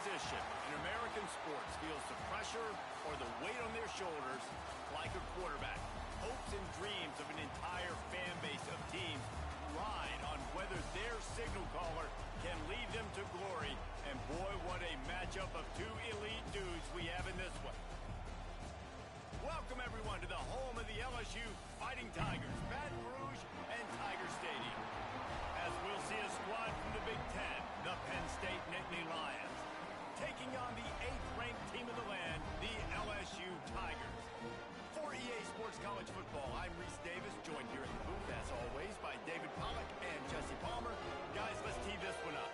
position in American sports feels the pressure or the weight on their shoulders like a quarterback. Hopes and dreams of an entire fan base of teams ride on whether their signal caller can lead them to glory. And boy, what a matchup of two elite dudes we have in this one. Welcome, everyone, to the home of the LSU Fighting Tigers, Baton Rouge and Tiger Stadium. As we'll see a squad from the Big Ten, the Penn State Nittany Lions, taking on the 8th-ranked team of the land, the LSU Tigers. For EA Sports College Football, I'm Reese Davis, joined here in the booth, as always, by David Pollack and Jesse Palmer. Guys, let's tee this one up.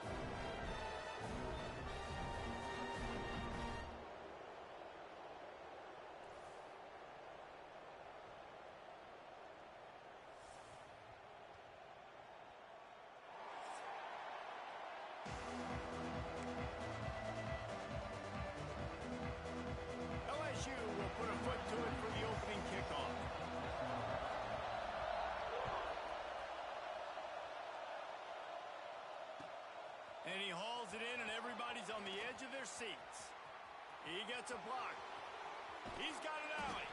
Put a foot to it for the opening kickoff. And he hauls it in, and everybody's on the edge of their seats. He gets a block. He's got an alley.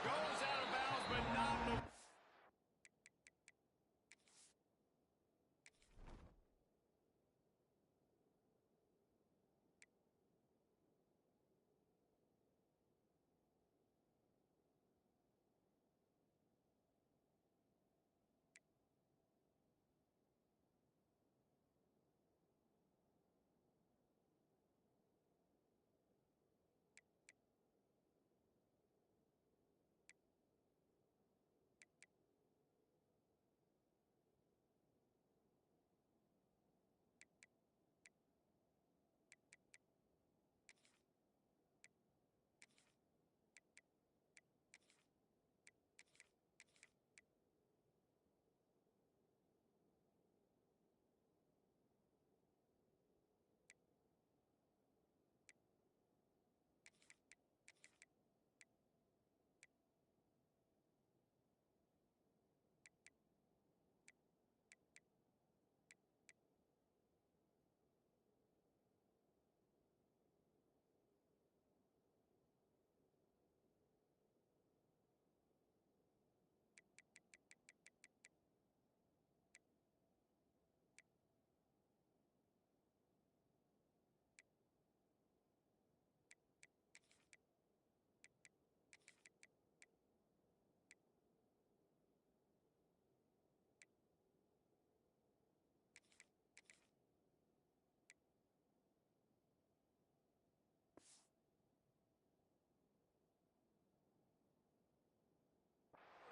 Goes out of bounds, but not...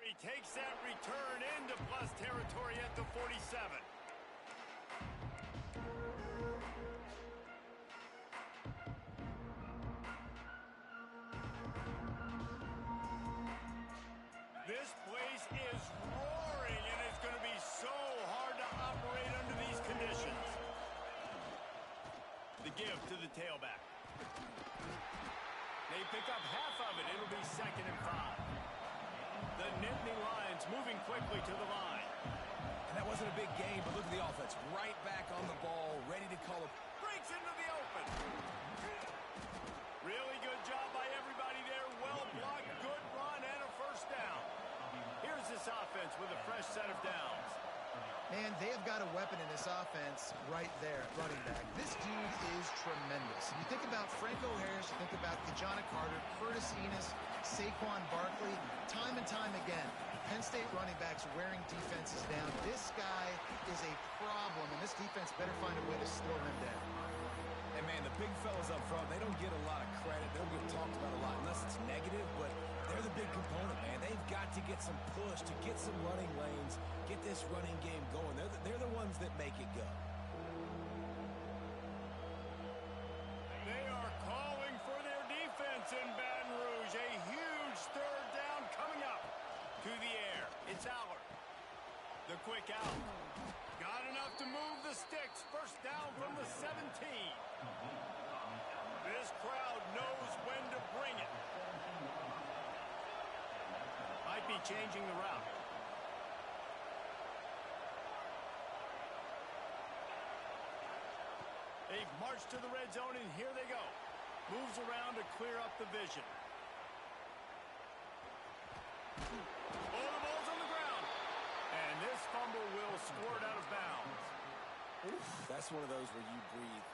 He takes that return into plus territory at the 47. This place is roaring, and it's going to be so hard to operate under these conditions. The give to the tailback. They pick up half of it. It'll be 2nd and 5. The Nittany Lions moving quickly to the line. And that wasn't a big gain, but look at the offense. Right back on the ball, ready to call it. Breaks into the open. Really good job by everybody there. Well blocked, good run, and a first down. Here's this offense with a fresh set of downs. Man, they have got a weapon in this offense right there at running back. This dude is tremendous. You think about Franco Harris, you think about Kajana Carter, Curtis Enis, Saquon Barkley, time and time again, Penn State running backs wearing defenses down. This guy is a problem, and this defense better find a way to slow him down. And, man, the big fellas up front, they don't get a lot of credit. They don't get talked about a lot unless it's negative, but they're the big component, man. They've got to get some push, to get some running lanes, get this running game going. They're the ones that make it go. They are calling for their defense in Baton Rouge. A huge 3rd down coming up to the air. It's Allard. The quick out. Got enough to move the sticks. First down from the 17. This crowd knows when to bring it. Might be changing the route. They've marched to the red zone, and here they go. Moves around to clear up the vision. Oh, the ball's on the ground. And this fumble will squirt out of bounds. Oof. That's one of those where you breathe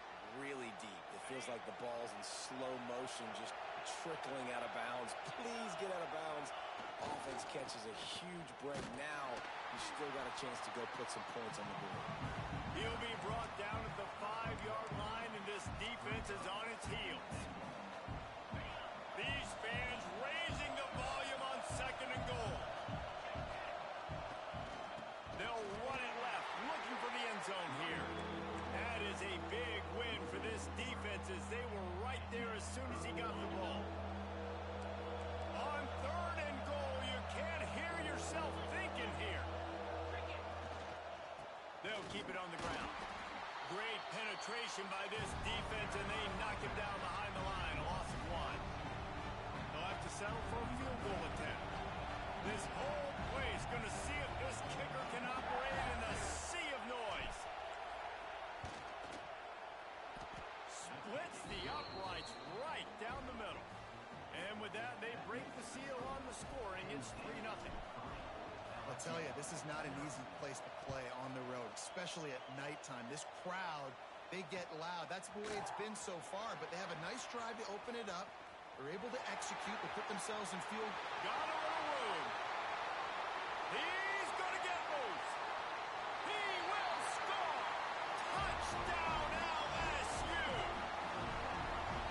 really deep. It feels like the ball's in slow motion, just trickling out of bounds. Please get out of bounds. Offense catches a huge break. Now you still got a chance to go put some points on the board. He'll be brought down at the 5-yard line, and this defense is on its heels. These fans raising the volume on 2nd and goal. They'll run it left, looking for the end zone here. That is a big win for this defense, as they were right there as soon as he got the ball. On 3rd and goal, you can't hear yourself thinking here. They'll keep it on the ground. Great penetration by this defense, and they knock him down behind the line. A loss of 1. They'll have to settle for a field goal attempt. This whole place going to see if this kicker can operate in the sea of noise. Splits the uprights right down the middle. And with that, they break the seal on the scoring. It's 3-0. I'll tell you, this is not an easy place to play on the road, especially at nighttime. This crowd, they get loud. That's the way it's been so far, but they have a nice drive to open it up. They're able to execute, to put themselves in field. Got a little room. He's going to get loose. He will score. Touchdown, LSU.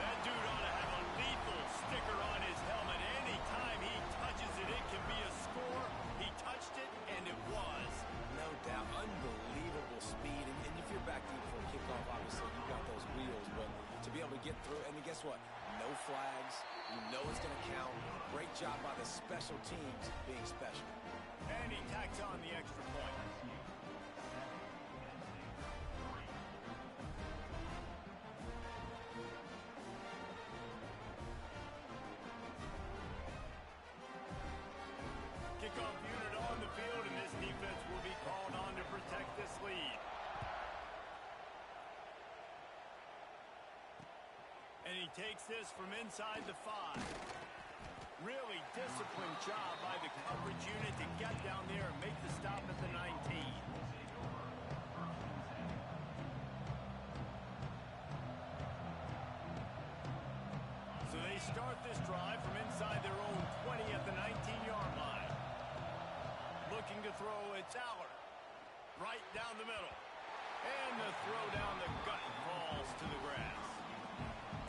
That dude ought to have a lethal sticker on his helmet. Anytime he touches it, it can be a score. He touched it, and it was. No doubt. Unbelievable speed. And if you're back deep for a kickoff, obviously you've got those wheels. But to be able to get through, and guess what? No flags. You know it's going to count. Great job by the special teams being special. And he tacks on the extra point. Kickoff unit on the field, and this defense will be called on to protect this lead. And he takes this from inside the 5. Really disciplined job by the coverage unit to get down there and make the stop at the 19. So they start this drive from inside their own 20 at the 19-yard line. Looking to throw, it's Allard. Right down the middle. And the throw down the gut falls to the grass.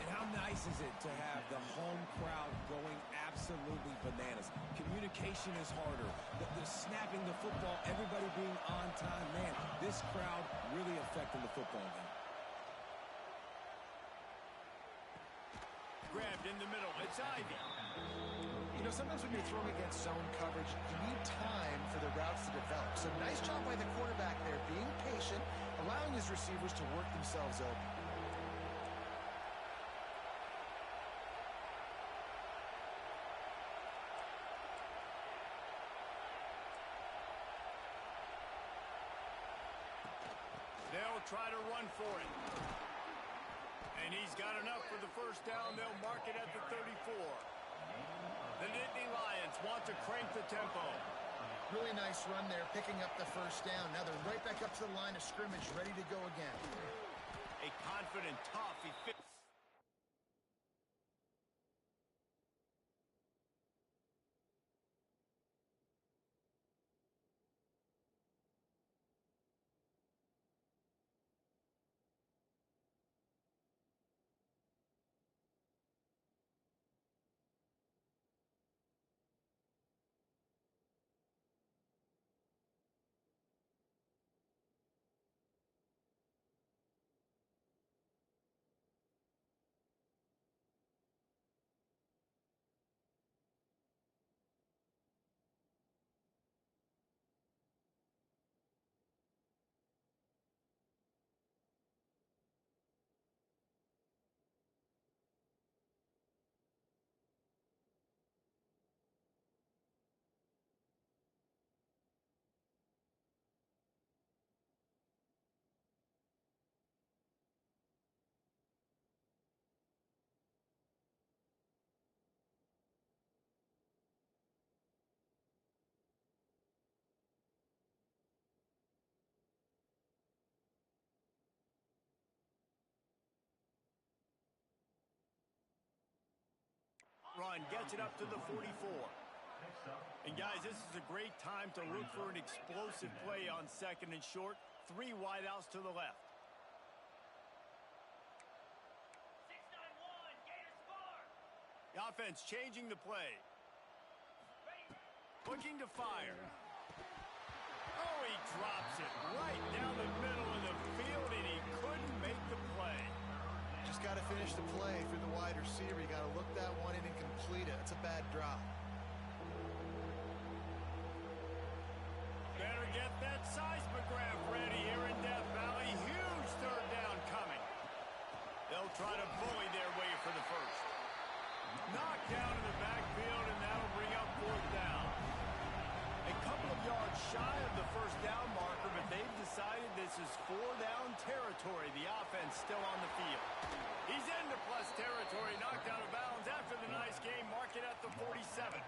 And how nice is it to have the home crowd going absolutely bananas? Communication is harder. The snapping the football, everybody being on time. Man, this crowd really affecting the football game. Grabbed in the middle. It's Ivy. You know, sometimes when you're throwing against zone coverage, you need time for the routes to develop. So nice job by the quarterback there, being patient, allowing his receivers to work themselves open. They'll try to run for it. And he's got enough for the first down. They'll mark it at the 34. The Nittany Lions want to crank the tempo. Really nice run there, picking up the first down. Now they're right back up to the line of scrimmage, ready to go again. A confident, tough, efficient. run gets it up to the 44. And guys, this is a great time to look for an explosive play on 2nd and short. 3 wideouts to the left. 6-9-1, Gators score. The offense changing the play. Looking to fire. Oh, he drops it right down the middle of the field, and he couldn't make the play. Just got to finish the play through the wide receiver. You got to look that one in and complete it. It's a bad drop. Better get that seismograph ready here in Death Valley. Huge 3rd down coming. They'll try to bully their way for the first. Knocked down in the backfield, and that'll bring up 4th down. A couple of yards shy of the 1st down marker, but they've decided this is 4-down territory. The offense still on the field. He's into plus territory, knocked out of bounds after the nice game. Mark it at the 47.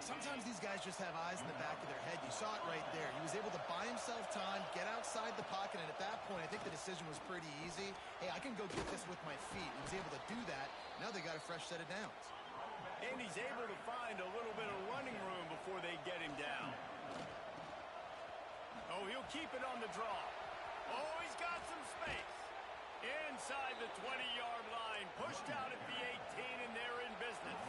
Sometimes these guys just have eyes in the back of their head. You saw it right there. He was able to buy himself time, get outside the pocket, and at that point, I think the decision was pretty easy. Hey, I can go get this with my feet. He was able to do that. Now they got a fresh set of downs. And he's able to find a little bit of running room before they get him down. Oh, he'll keep it on the draw. Oh, he's got some space. Inside the 20-yard line, pushed out at the 18, and they're in business.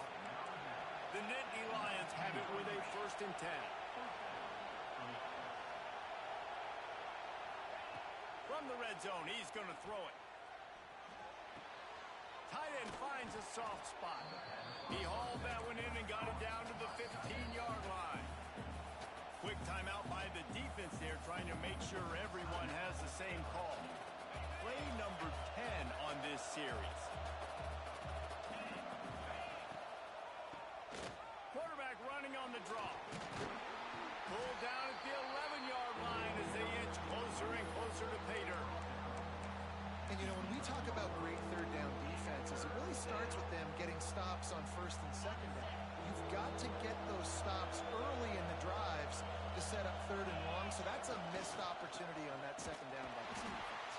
The Nittany Lions have it with a 1st and 10. From the red zone, he's going to throw it. Tight end finds a soft spot. He hauled that one in and got it down to the 15-yard line. Quick timeout by the defense there, trying to make sure everyone has the same call. Play number 10 on this series. Quarterback running on the draw. Pulled down at the 11-yard line as they inch closer and closer to pay dirt. And, you know, when we talk about great 3rd down defenses, it really starts with them getting stops on 1st and 2nd down. You've got to get those stops early in the drives to set up 3rd and long, so that's a missed opportunity on that 2nd down by this defense.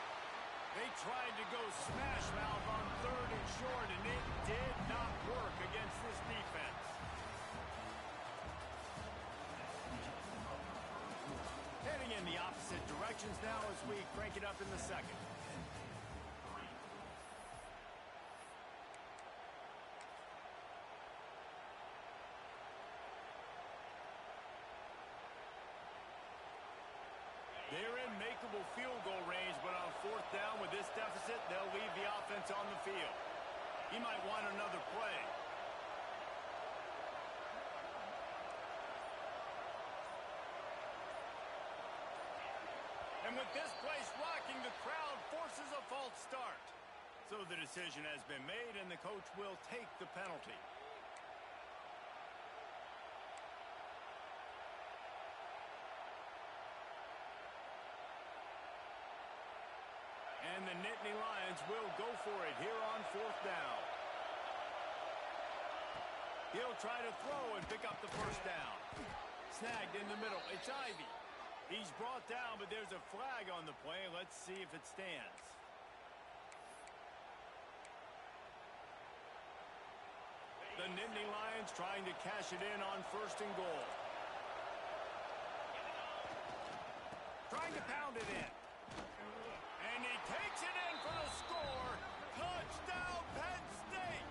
They tried to go smash mouth on 3rd and short, and it did not work against this defense. Heading in the opposite directions now as we crank it up in the 2nd. They're in makeable field goal range, but on 4th down with this deficit, they'll leave the offense on the field. He might want another play. And with this place rocking, the crowd forces a false start. So the decision has been made, and the coach will take the penalty. And the Nittany Lions will go for it here on 4th down. He'll try to throw and pick up the 1st down. Snagged in the middle. It's Ivy. He's brought down, but there's a flag on the play. Let's see if it stands. The Nittany Lions trying to cash it in on 1st and goal. Trying to pound it in. And he takes it in for the score. Touchdown, Penn State!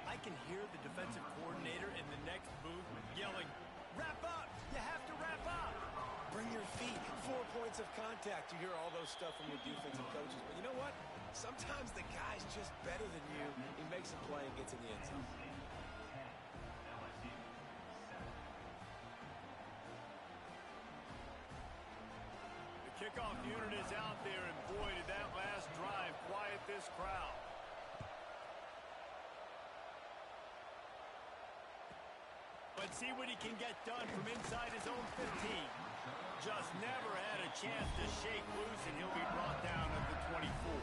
I can hear the defensive coordinator in the next booth yelling, "Wrap up! You have to wrap up!" Bring your feet. 4 points of contact. You hear all those stuff from your defensive coaches. But you know what? Sometimes the guy's just better than you. He makes a play and gets in the end zone. The kickoff unit is out there, and boy, did that last drive quiet this crowd. Let's see what he can get done from inside his own 15. Just never had a chance to shake loose, and he'll be brought down at the 24.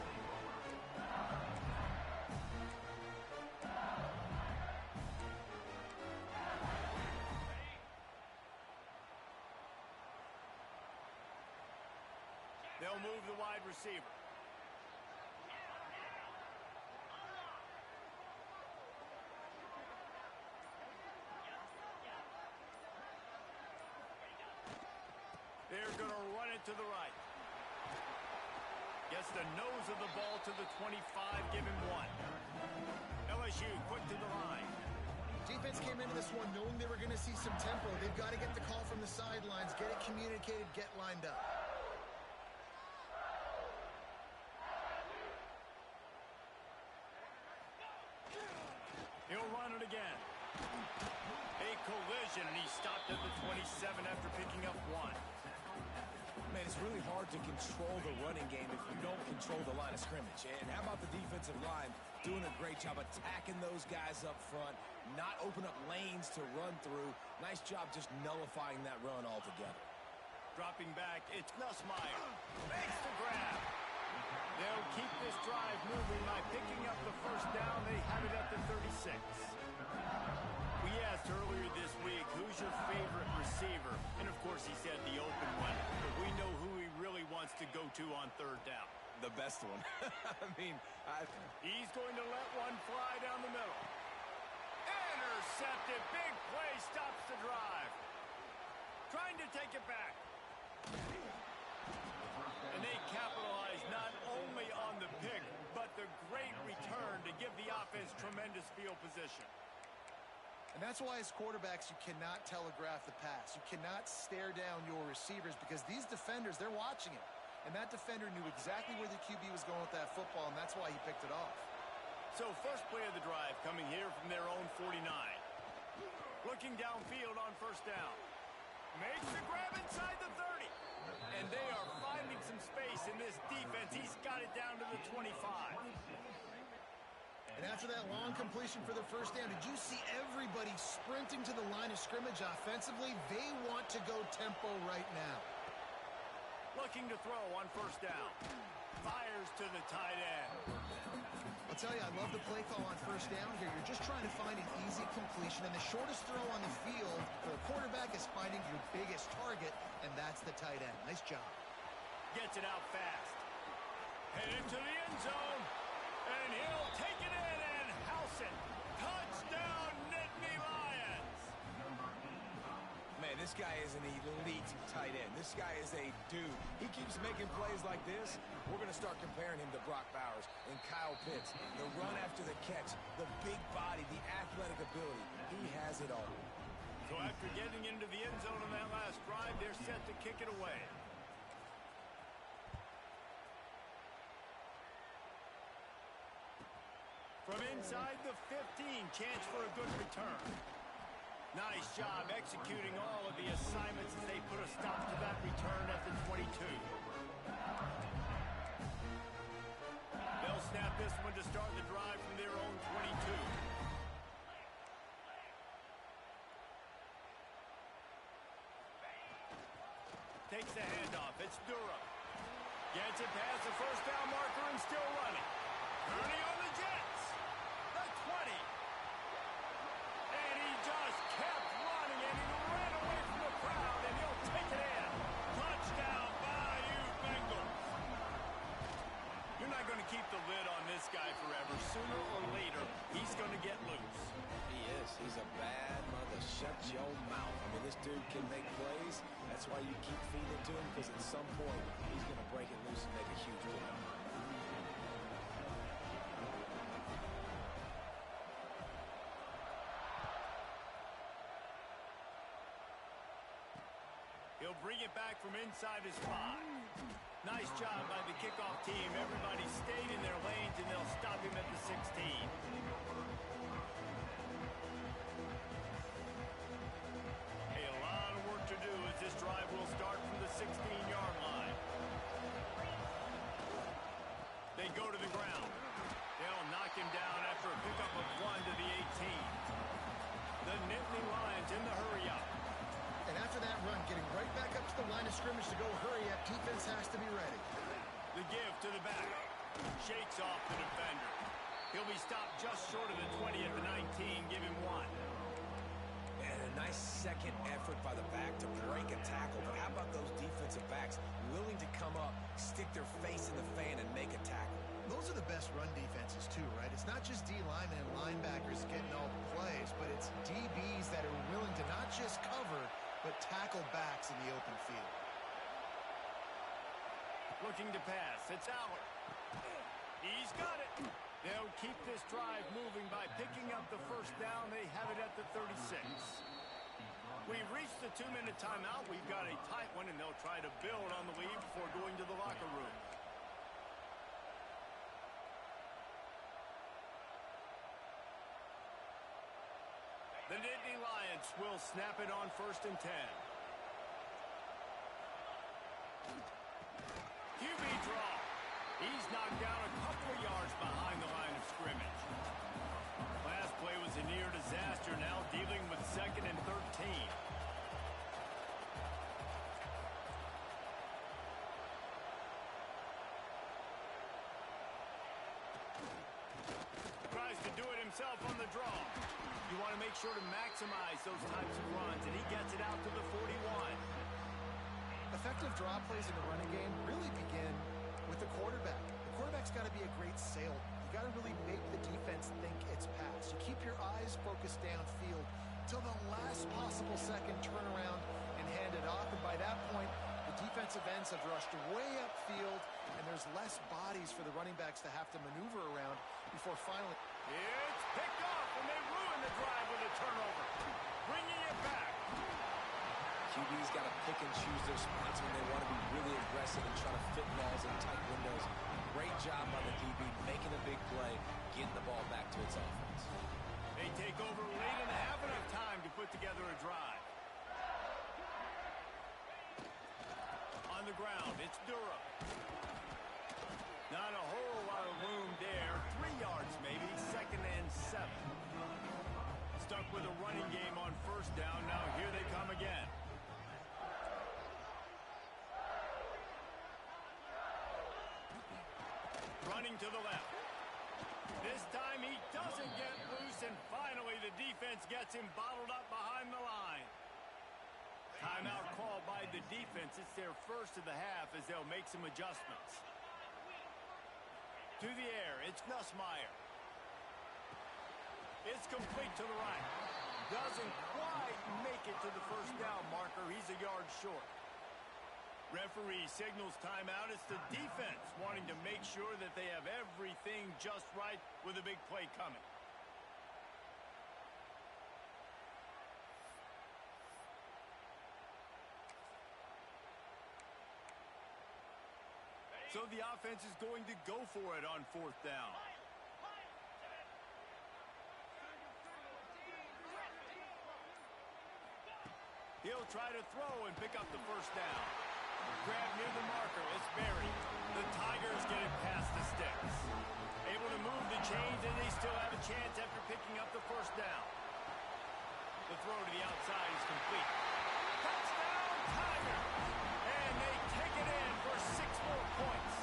They'll move the wide receiver. to the right. Gets the nose of the ball to the 25, give him 1. LSU quick to the line. Defense came into this one knowing they were going to see some tempo. They've got to get the call from the sidelines, get it communicated, get lined up. He'll run it again. A collision, and he stopped at the 27 after picking up 1. Man, it's really hard to control the running game if you don't control the line of scrimmage. And how about the defensive line doing a great job attacking those guys up front, not open up lanes to run through. Nice job just nullifying that run altogether. Dropping back, it's Nussmeier. Makes the grab. They'll keep this drive moving by picking up the first down. They have it at the 36. We asked earlier this week, who's your favorite receiver? And, of course, he said the open one. But we know who he really wants to go to on third down. The best one. He's going to let one fly down the middle. Intercepted. Big play stops the drive. Trying to take it back. And they capitalize not only on the pick, but the great return to give the offense tremendous field position. And that's why as quarterbacks you cannot telegraph the pass. You cannot stare down your receivers because these defenders, they're watching it. And that defender knew exactly where the QB was going with that football, and that's why he picked it off. So first play of the drive coming here from their own 49. Looking downfield on first down. Makes the grab inside the 30. And they are finding some space in this defense. He's got it down to the 25. And after that long completion for the first down, did you see everybody sprinting to the line of scrimmage offensively? They want to go tempo right now. Looking to throw on first down. Fires to the tight end. I'll tell you, I love the play call on first down here. You're just trying to find an easy completion, and the shortest throw on the field for the quarterback is finding your biggest target, and that's the tight end. Nice job. Gets it out fast. Headed to the end zone, and he'll take it in and house it. Touchdown, Nittany Lions. Man, this guy is an elite tight end. This guy is a dude. He keeps making plays like this. We're going to start comparing him to Brock Bowers and Kyle Pitts. The run after the catch, the big body, the athletic ability. He has it all. So after getting into the end zone on that last drive, they're set to kick it away. From inside the 15, chance for a good return. Nice job executing all of the assignments as they put a stop to that return at the 22. They'll snap this one to start the drive from their own 22. Takes the handoff. It's Durham. Gets it past the first down marker and still running. Turning on the Jets. The 20. And he just kept running, and he ran away from the crowd, and he'll take it in. Touchdown, Bayou Bengals. You're not going to keep the lid on this guy forever. Sooner or later, he's going to get loose. He is. He's a bad mother. Shut your mouth. I mean, this dude can make plays. That's why you keep feeding it to him, because at some point, he's going to break it loose and make a huge play. He'll bring it back from inside his 5. Nice job by the kickoff team. Everybody stayed in their lanes, and they'll stop him at the 16. A lot of work to do as this drive will start from the 16-yard line. They go to the ground. They'll knock him down after a pickup of 1 to the 18. The Nittany Lions in the hurry-up. And after that run, getting right back up to the line of scrimmage to go hurry up, defense has to be ready. The give to the back. Shakes off the defender. He'll be stopped just short of the 20 at the 19. Give him 1. And a nice second effort by the back to break a tackle. But how about those defensive backs willing to come up, stick their face in the fan, and make a tackle? Those are the best run defenses too, right? It's not just D-linemen and linebackers getting all the plays, but it's DBs that are willing to not just cover, but tackle backs in the open field. Looking to pass. It's Aller. He's got it. They'll keep this drive moving by picking up the first down. They have it at the 36. We've reached the 2-minute timeout. We've got a tight one, and they'll try to build on the lead before going to the locker room. The Nittany Lions will snap it on 1st and 10. QB draw. He's knocked down a couple of yards behind the line of scrimmage. Last play was a near disaster, now dealing with 2nd and 13. Tries to do it himself on the draw. You want to make sure to maximize those types of runs, and he gets it out to the 41. Effective draw plays in the running game really begin with the quarterback. The quarterback's got to be a great salesman. You got to really make the defense think it's pass. You keep your eyes focused downfield till the last possible second, turn around and hand it off. And by that point, the defensive ends have rushed way upfield, and there's less bodies for the running backs to have to maneuver around before finally. It's picked off, and they ruin the drive with a turnover. Bringing it back. QB's got to pick and choose their spots when they want to be really aggressive and try to fit balls in tight windows. Great job by the DB making a big play, getting the ball back to its offense. They take over late and have enough time to put together a drive. On the ground, it's Durham. Not a whole lot of room there. 3 yards maybe, 2nd and 7. Stuck with a running game on 1st down. Now here they come again. Running to the left. This time he doesn't get loose, and finally the defense gets him bottled up behind the line. Timeout called by the defense. It's their first of the half as they'll make some adjustments. To the air, it's Nussmeier. It's complete to the right. Doesn't quite make it to the first down marker. He's a yard short. Referee signals timeout. It's the defense wanting to make sure that they have everything just right with a big play coming. So the offense is going to go for it on 4th down. He'll try to throw and pick up the first down. Grab near the marker. It's Berry. The Tigers get it past the sticks. Able to move the chains, and they still have a chance after picking up the first down. The throw to the outside is complete. Touchdown, Tigers! And they take it in for 6 more points.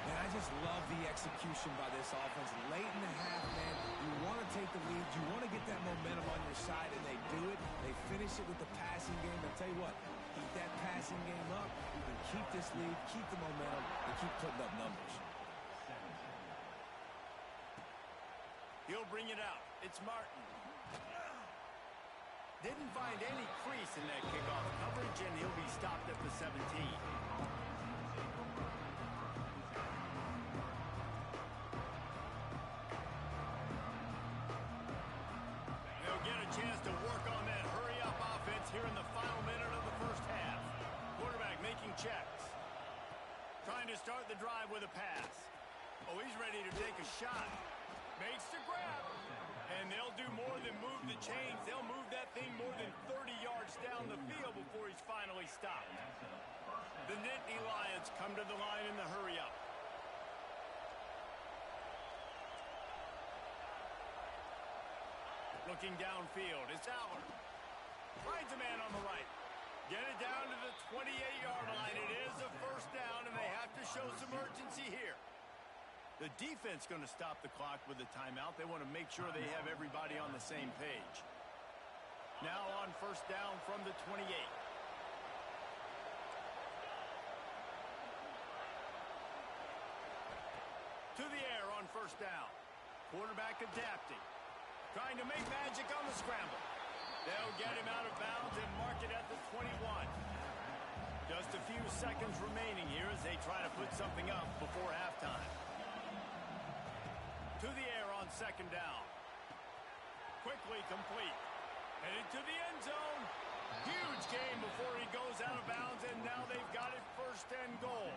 Man, I just love the execution by this offense. Late in the half, man, you want to take the lead. You want to get that momentum on your side, and they do it. They finish it with the passing game. I'll tell you what, keep that passing game up. You can keep this lead, keep the momentum, and keep putting up numbers. He'll bring it out. It's Martin. Didn't find any crease in that kickoff coverage, and he'll be stopped at the 17. They'll get a chance to work on that hurry-up offense here in the final minute of the first half. Quarterback making checks. Trying to start the drive with a pass. Oh, he's ready to take a shot. Makes the grab. And they'll do more than move the chains. They'll move that thing more than 30 yards down the field before he's finally stopped. The Nittany Lions come to the line in the hurry-up. Looking downfield, it's Aller. Finds a man on the right. Get it down to the 28-yard line. It is a first down, and they have to show some urgency here. The defense going to stop the clock with a timeout. They want to make sure they have everybody on the same page. Now on first down from the 28. To the air on first down. Quarterback adapting. Trying to make magic on the scramble. They'll get him out of bounds and mark it at the 21. Just a few seconds remaining here as they try to put something up before halftime. To the air on second down. Quickly complete. Headed to the end zone. Huge gain before he goes out of bounds, and now they've got it first and goal.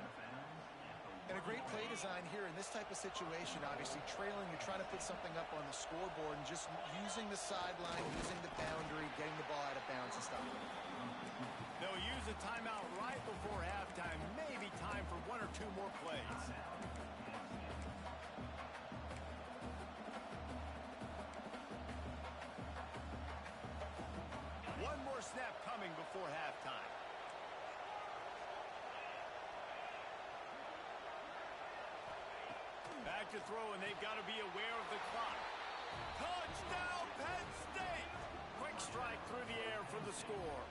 And a great play design here in this type of situation. Obviously, trailing, you're trying to put something up on the scoreboard and just using the sideline, using the boundary, getting the ball out of bounds and stuff. They'll use a timeout right before halftime. Maybe time for one or two more plays. One more snap coming before halftime. Back to throw, and they've got to be aware of the clock. Touchdown, Penn State! Quick strike through the air for the score.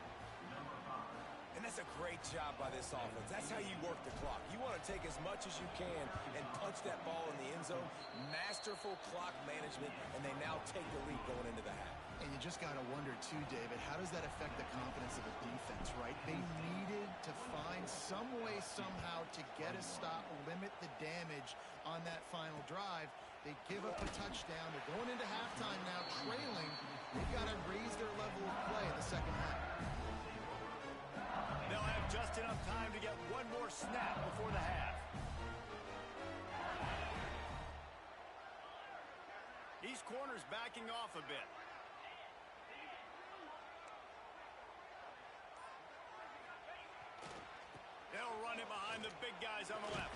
And that's a great job by this offense. That's how you work the clock. You want to take as much as you can and punch that ball in the end zone. Masterful clock management, and they now take the lead going into the half. And you just got to wonder, too, David, how does that affect the confidence of the defense, right? They needed to find some way, somehow, to get a stop, limit the damage on that final drive. They give up a touchdown. They're going into halftime now, trailing. They've got to raise their level of play in the second half. They'll have just enough time to get one more snap before the half. These corners backing off a bit. They'll run it behind the big guys on the left.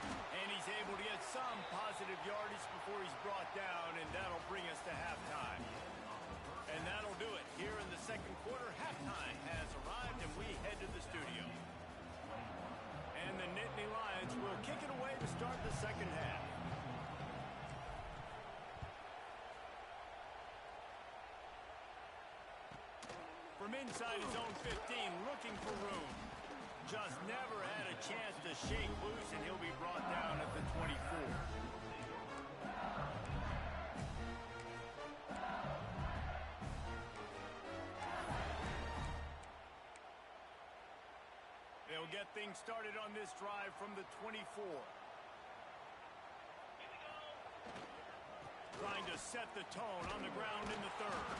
And he's able to get some positive yardage before he's brought down, and that'll bring us to halftime. And that'll do it. Here in the second quarter, halftime has arrived, and we head to the studio. And the Nittany Lions will kick it away to start the second half. From inside his own 15, looking for room. Just never had a chance to shake loose, and he'll be brought down at the 24. They'll get things started on this drive from the 24. Trying to set the tone on the ground in the third.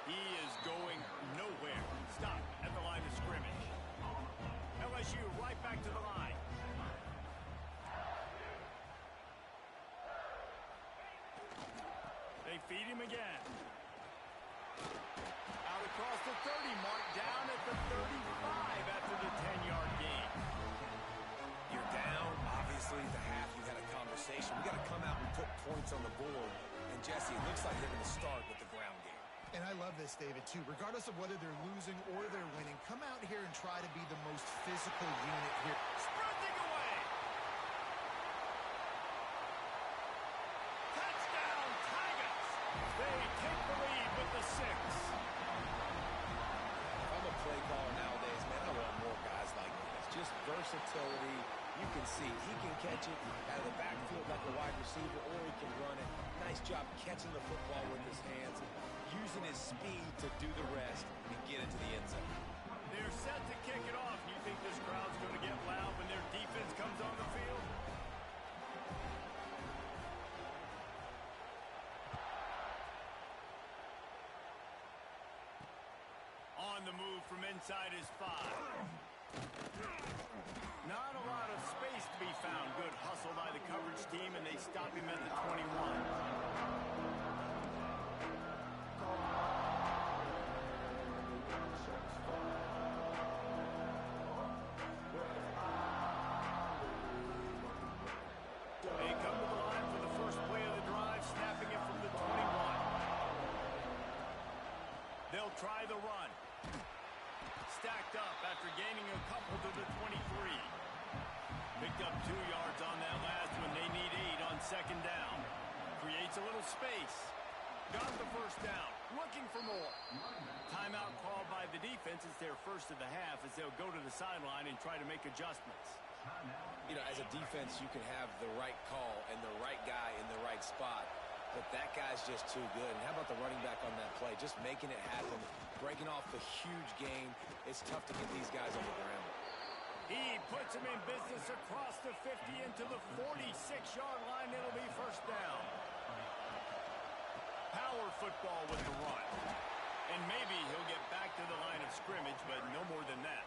He is going nowhere. Stop at the line of scrimmage. LSU right back to the line. They feed him again. Out across the 30 mark, down at the 35 after the 10-yard gain. You're down. Obviously, at the half, you had a conversation. We got to come out and put points on the board. And, Jesse, it looks like they're going to start with the ground game. And I love this, David, too. Regardless of whether they're losing or they're winning, come out here and try to be the most physical unit here. Sprinting away. Touchdown, Tigers. They take the lead with the 6. If I'm a play caller nowadays, man, I want more guys like this. Just versatility. You can see he can catch it out of the backfield like a wide receiver, or he can run it. Nice job catching the football with his hands, using his speed to do the rest and get into the end zone. They're set to kick it off. You think this crowd's going to get loud when their defense comes on the field? On the move from inside his 5. Not a lot of space to be found. Good hustle by the coverage team, and they stop him at the 21. They come to the line for the first play of the drive, snapping it from the 21. They'll try the run. Stacked up after gaining a couple to the 23. Picked up 2 yards on that last one. They need 8 on second down. Creates a little space. Got the first down. Looking for more. Timeout called by the defense. It's their first of the half as they'll go to the sideline and try to make adjustments. You know, as a defense, you can have the right call and the right guy in the right spot, but that guy's just too good. And how about the running back on that play? Just making it happen breaking off the huge gain. It's tough to get these guys on the ground. He puts him in business across the 50 into the 46-yard line. It'll be first down. Power football with the run. And maybe he'll get back to the line of scrimmage, but no more than that.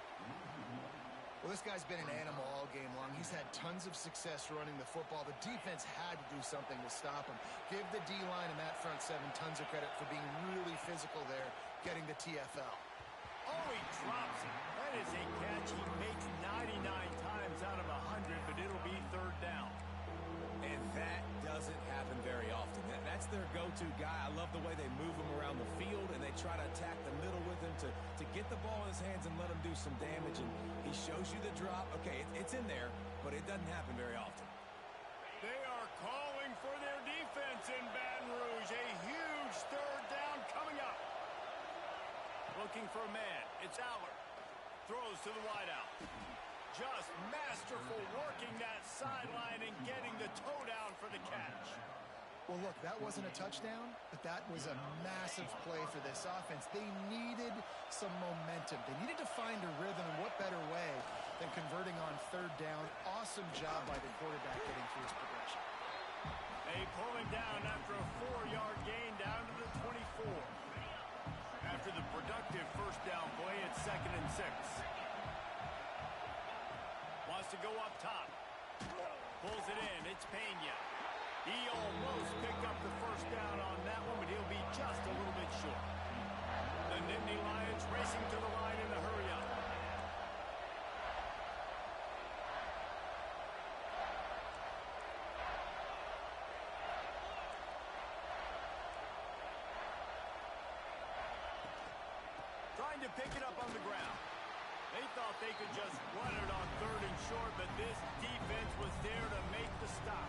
Well, this guy's been an animal all game long. He's had tons of success running the football. The defense had to do something to stop him. Give the D-line and that front seven tons of credit for being really physical there, getting the TFL. Oh, he drops it. That is a catch he makes 99 times out of 100, but it'll be third down. And that doesn't happen very often. That's their go-to guy. I love the way they move him around the field, and they try to attack the middle with him to get the ball in his hands and let him do some damage. And he shows you the drop. Okay, it's in there, but it doesn't happen very often. They are calling for their defense in Baton Rouge. A huge third down coming up. Looking for a man. It's Allard. Throws to the wideout. Just masterful working that sideline and getting the toe down for the catch. Well, look, that wasn't a touchdown, but that was a massive play for this offense. They needed some momentum. They needed to find a rhythm, and what better way than converting on third down. Awesome job by the quarterback getting through his progression. They pull him down after a 4-yard gain down to the 24. After the productive first down play, it's 2nd and 6. Wants to go up top. Pulls it in. It's Pena. He almost picked up the first down on that one, but he'll be just a little bit short. The Nittany Lions racing to the line in a hurry-up. Trying to pick it up on the ground. They thought they could just run it on 3rd and short, but this defense was there to make the stop.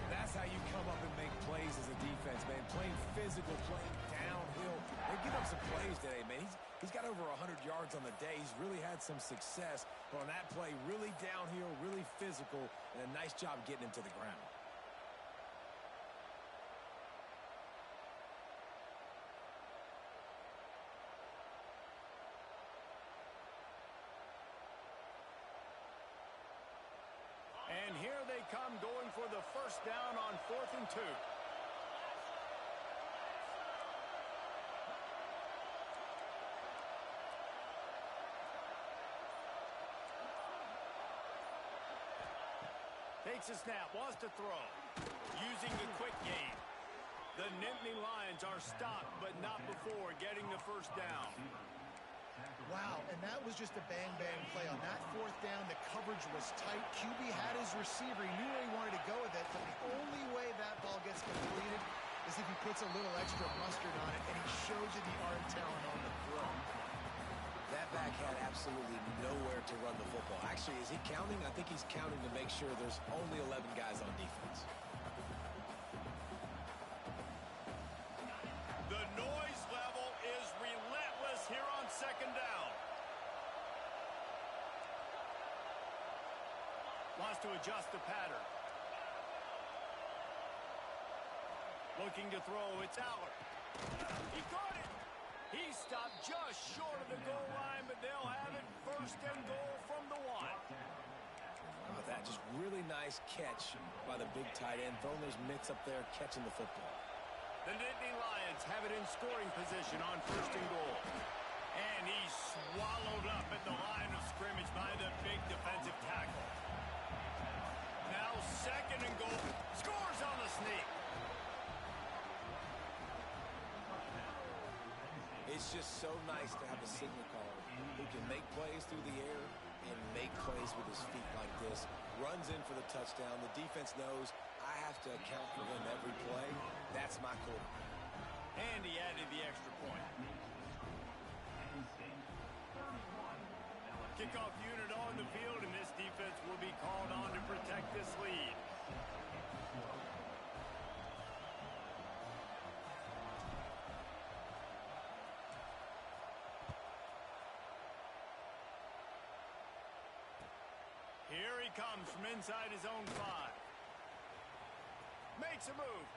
That's how you come up and make plays as a defense, man. Playing physical, playing downhill. They give up some plays today, man. He's got over 100 yards on the day. He's really had some success. But on that play, really downhill, really physical, and a nice job getting him to the ground. And here they come going for the first down on 4th and 2. Takes a snap, wants to throw. Using the quick game. The Nittany Lions are stopped, but not before getting the first down. Wow, and that was just a bang-bang play. On that 4th down, the coverage was tight. QB had his receiver. He knew where he wanted to go with it, but the only way that ball gets completed is if he puts a little extra mustard on it, and he shows you the arm talent on the throw. That back had absolutely nowhere to run the football. Actually, is he counting? I think he's counting to make sure there's only 11 guys on defense. The noise level is relentless here on 2nd down. Wants to adjust the pattern. Looking to throw, it's Allard. He caught it. He stopped just short of the goal line, but they'll have it 1st and goal from the 1. How about that? Just really nice catch by the big tight end. Throwing those mitts up there, catching the football. The Nittany Lions have it in scoring position on 1st and goal. And he's swallowed up at the line of scrimmage by the big defensive tackle. Now 2nd and goal. Scores on the sneak. It's just so nice to have a signal caller who can make plays through the air and make plays with his feet like this. Runs in for the touchdown. The defense knows I have to account for him every play. That's my quarterback. And he added the extra point. Kickoff unit on the field, and this defense will be called on to protect this lead. Here he comes from inside his own 5. Makes a move.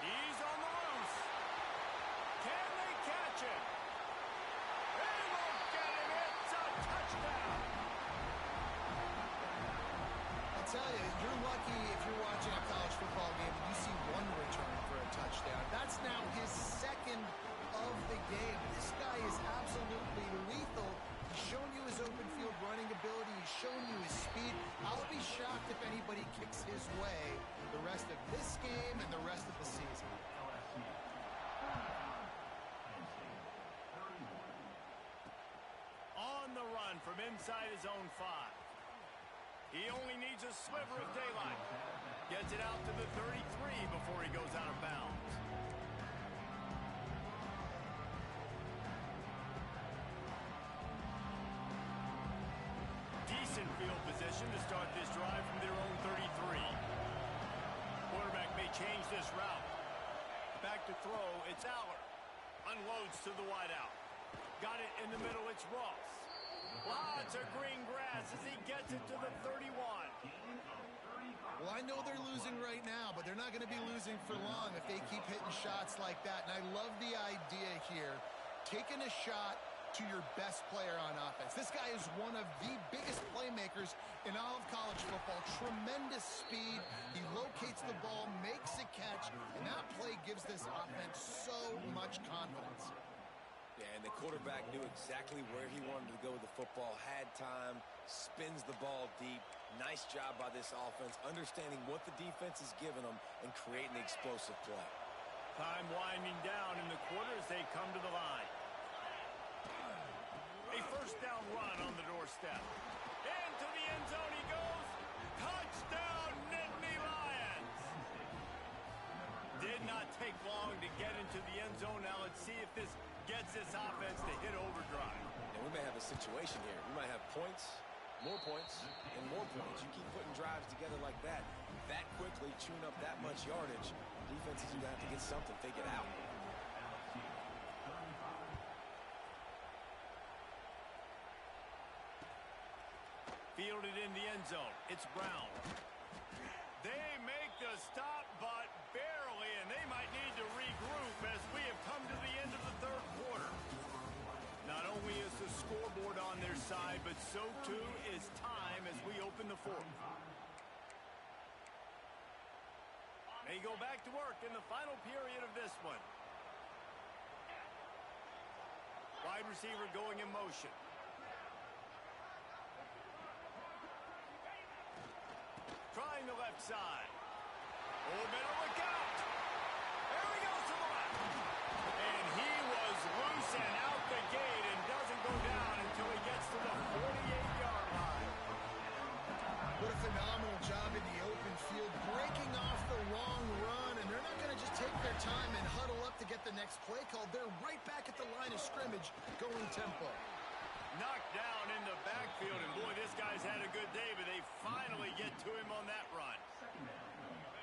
He's on the loose. Can they catch it. They won't get him. It's a touchdown. I'll tell you, you're lucky if you're watching a college football game and you see one return for a touchdown. That's now his second of the game. This guy is absolutely lethal. He's shown you his open field running ability. He's shown you his speed. I'll be shocked if anybody kicks his way the rest of this game and the rest of the season. On the run from inside his own 5. He only needs a sliver of daylight. Gets it out to the 33 before he goes out of bounds. Decent field position to start this drive from their own 33. Quarterback may change this route. Back to throw, it's Aller. Unloads to the wideout. Got it in the middle, it's Ross. Lots of green grass as he gets it to the 31. Well, I know they're losing right now, but they're not going to be losing for long if they keep hitting shots like that. And I love the idea here, taking a shot to your best player on offense. This guy is one of the biggest playmakers in all of college football. Tremendous speed. He locates the ball, makes a catch, and that play gives this offense so much confidence. Yeah, and the quarterback knew exactly where he wanted to go with the football, had time, spins the ball deep. Nice job by this offense, understanding what the defense is giving them and creating the explosive play. Time winding down in the quarter as they come to the line. A first down run on the doorstep. Into the end zone he goes. Touchdown, Nittany Lions! Did not take long to get into the end zone. Now let's see if this gets this offense to hit overdrive. And we may have a situation here. We might have points, more points, and more points. You keep putting drives together like that quickly, chewing up that much yardage, defenses are going to have to get something figured out. Fielded in the end zone. It's Brown. They make the stop, but barely, and they might need to regroup as we have come to the end of the third quarter. Not only is the scoreboard on their side, but so too is time as we open the fourth. They go back to work in the final period of this one. Wide receiver going in motion. Trying the left side. Oh, better look out. There he goes to the left. And he was loose and out the gate and doesn't go down until he gets to the 48-yard line. What a phenomenal job in the open field, breaking off the long run, and they're not going to just take their time and huddle up to get the next play called. They're right back at the line of scrimmage, going tempo. Knocked down in the backfield, and boy, this guy's had a good day, but they finally get to him on that run.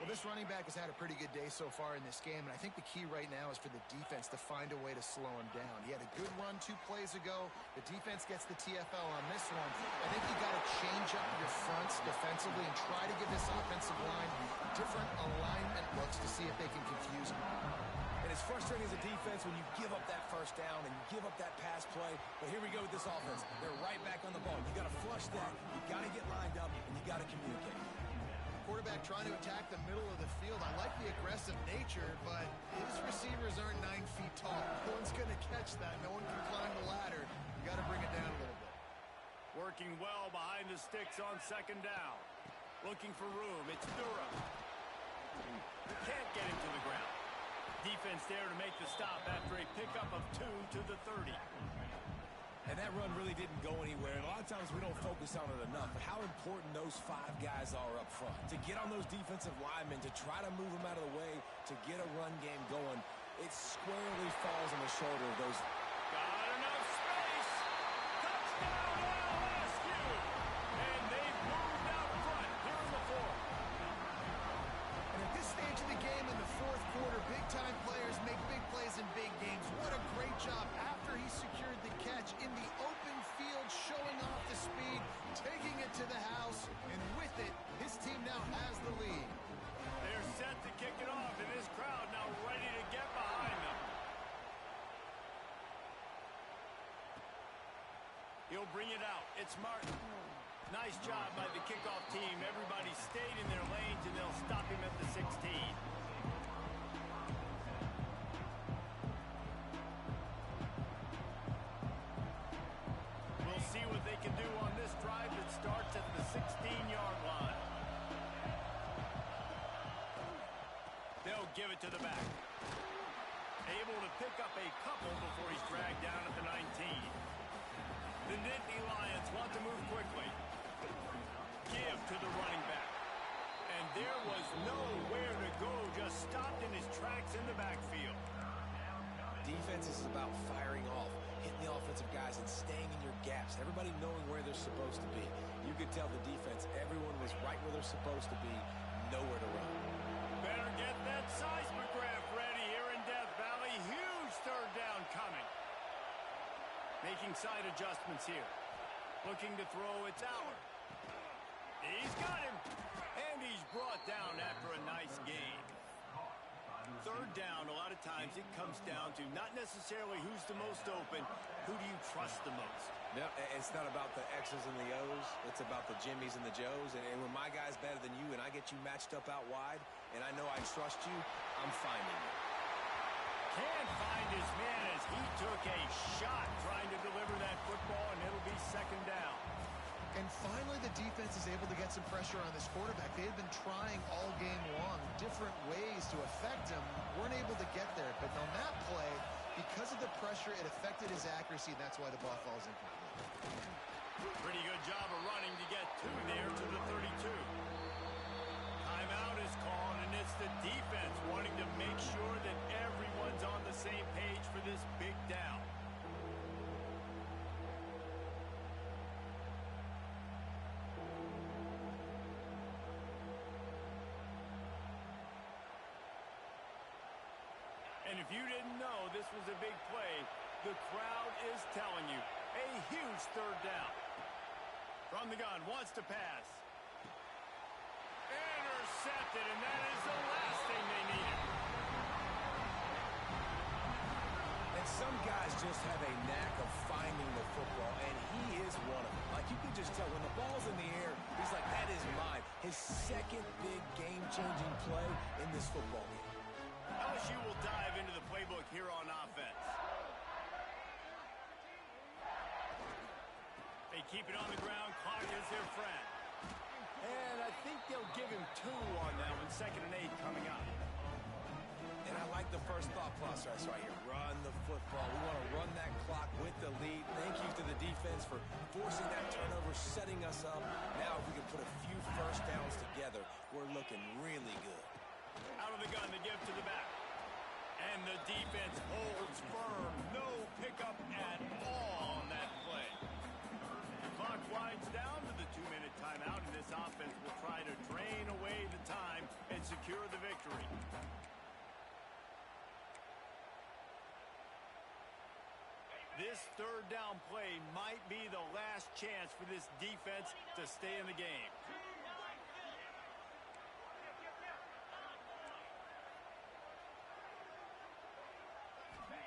Well, this running back has had a pretty good day so far in this game, and I think the key right now is for the defense to find a way to slow him down. He had a good run 2 plays ago. The defense gets the TFL on this one. I think you got to change up your fronts defensively and try to give this offensive line different alignment looks to see if they can confuse him. And it's frustrating as a defense when you give up that first down and you give up that pass play. But here we go with this offense. They're right back on the ball. You got to flush that. You got to get lined up, and you got to communicate. Quarterback trying to attack the middle of the field. I like the aggressive nature, but his receivers aren't 9 feet tall. No one's going to catch that. No one can climb the ladder. You got to bring it down a little bit. Working well behind the sticks on second down. Looking for room. It's Durham. Can't get him to the ground. Defense there to make the stop after a pickup of 2 to the 30. And that run really didn't go anywhere. And a lot of times we don't focus on it enough. But how important those 5 guys are up front. To get on those defensive linemen, to try to move them out of the way, to get a run game going, it squarely falls on the shoulder of those. Got enough space. Touchdown LSU. And they've moved out front here in the fourth. And at this stage of the game in the fourth quarter, big-time players make big plays in big games. What a great job after he secured the catch in the open field, showing off the speed, taking it to the house, and with it, his team now has the lead. They're set to kick it off, and this crowd now ready to get behind them. get smart. Nice job by the kickoff team. Everybody stayed in their lanes, and they'll stop him at the 16. We'll see what they can do on this drive that starts at the 16-yard line. They'll give it to the back. Able to pick up a couple before he's dragged down at the 19. The Nittany Lions want to move quickly. Give to the running back. And there was nowhere to go, just stopped in his tracks in the backfield. Defense is about firing off, hitting the offensive guys and staying in your gaps. Everybody knowing where they're supposed to be. You could tell the defense, everyone was right where they're supposed to be, nowhere to run. Better get that seismograph ready here in Death Valley. Huge third down coming. Making side adjustments here. Looking to throw, it's Allard. He's got him. And he's brought down after a nice gain. Third down, a lot of times it comes down to not necessarily who's the most open, who do you trust the most? Yeah, it's not about the X's and the O's. It's about the Jimmies and the Joes. And when my guy's better than you and I get you matched up out wide and I know I trust you, I'm finding you. Can't find his man as he took a shot trying to deliver that football, and it'll be second down. And finally, the defense is able to get some pressure on this quarterback. They had been trying all game long, different ways to affect him. Weren't able to get there. But on that play, because of the pressure, it affected his accuracy, and that's why the ball falls incomplete. Pretty good job of running to get two there to the 32. Timeout is called, and it's the defense wanting to make sure that everyone's on the same page for this big down. And if you didn't know this was a big play, the crowd is telling you. A huge third down. From the gun, wants to pass. Intercepted, and that is the last thing they needed. And some guys just have a knack of finding the football, and he is one of them. Like, you can just tell when the ball's in the air, he's like, that is mine. His second big game-changing play in this football game. LSU will dive into the playbook here on offense. They keep it on the ground. Clock is their friend. And I think they'll give him 2 on that one. 2nd and 8 coming up. And I like the first thought process right here. Run the football. We want to run that clock with the lead. Thank you to the defense for forcing that turnover, setting us up. Now if we can put a few first downs together, we're looking really good. Out of the gun to give to the back. And the defense holds firm. No pickup at all on that play. The clock winds down to the 2-minute timeout, and this offense will try to drain away the time and secure the victory. This third down play might be the last chance for this defense to stay in the game.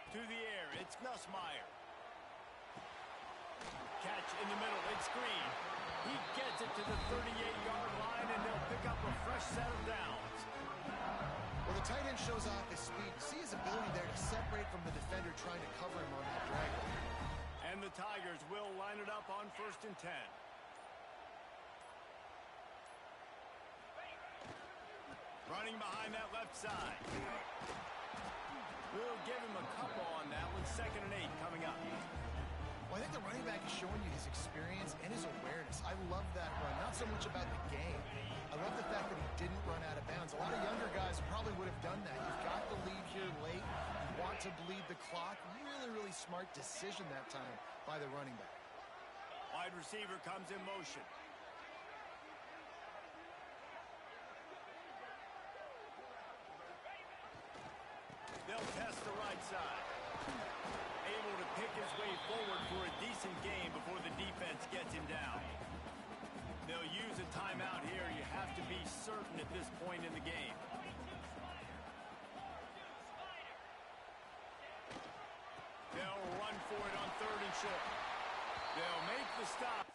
To the air, it's Nussmeier. Catch in the middle, it's Green. He gets it to the 38-yard line, and they'll pick up a fresh set of downs. Well, the tight end shows off his speed. You see his ability there to separate from the defender trying to cover him on that drag. And the Tigers will line it up on 1st and 10. Running behind that left side. We'll give him a couple on that one. 2nd and 8 coming up. Well, I think the running back is showing you his experience and his awareness. I love that run. Not so much about the game. I love the fact that he didn't run out of bounds. A lot of younger guys probably would have done that. You've got the lead here late. You want to bleed the clock. Really, really smart decision that time by the running back. Wide receiver comes in motion. They'll test the right side. Able to pick his way forward for a decent game before the defense gets him down. They'll use a timeout here. You have to be certain at this point in the game. They'll run for it on 3rd and short. They'll make the stop.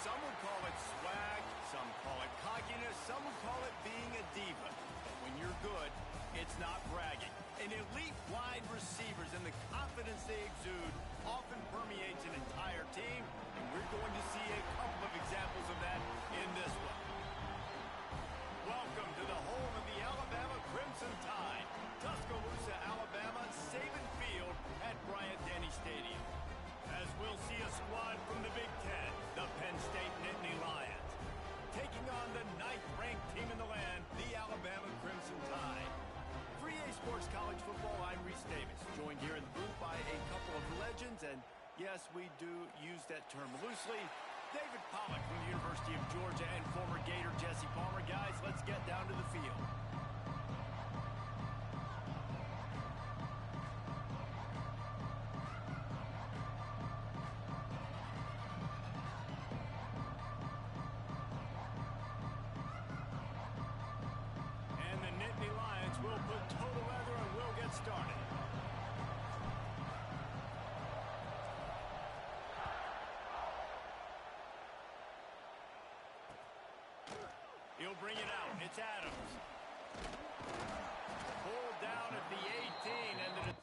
Some would call it swag, some call it cockiness, some would call it being a diva. But when you're good, it's not bragging. An elite wide receivers and the confidence they exude often permeates an entire team, and we're going to see a couple of examples of that in this one. Welcome to the home of the Alabama Crimson Tide, Tuscaloosa, Alabama, Saban Field at Bryant-Denny Stadium. As we'll see a squad from the Big Ten, the Penn State Nittany Lions, taking on the 9th-ranked team in the land, the Alabama Crimson Tide. For EA Sports College Football, I'm Reese Davis, joined here in the booth by a couple of legends, and yes, we do use that term loosely. David Pollack from the University of Georgia and former Gator Jesse Palmer. Guys, let's get down to the field. And the Nittany Lions will put total leather and we'll get started. He'll bring it out. It's Adams. Pulled down at the 18, and then it's...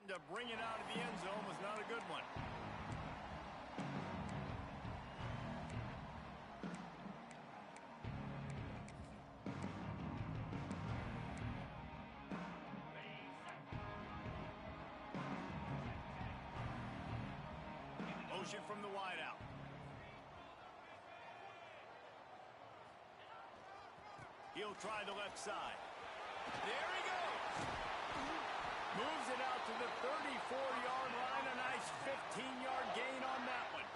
to bring it out of the end zone was not a good one. Motion from the wideout. He'll try the left side. There he goes. Moves it out to the 34-yard line. A nice 15-yard gain on that one.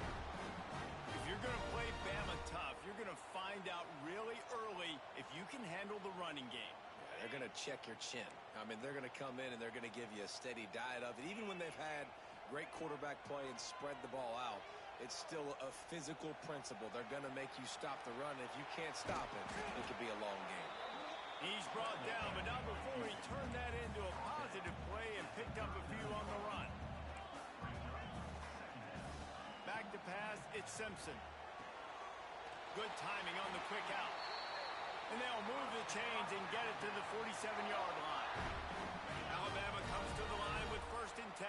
If you're going to play Bama tough, you're going to find out really early if you can handle the running game. They're going to check your chin. I mean, they're going to come in and they're going to give you a steady diet of it. Even when they've had great quarterback play and spread the ball out, it's still a physical principle. They're going to make you stop the run. If you can't stop it, it could be a long game. He's brought down, but not before he turned that into a positive play and picked up a few on the run. Back to pass, it's Simpson. Good timing on the quick out. And they'll move the chains and get it to the 47-yard line. Alabama comes to the line with 1st and 10.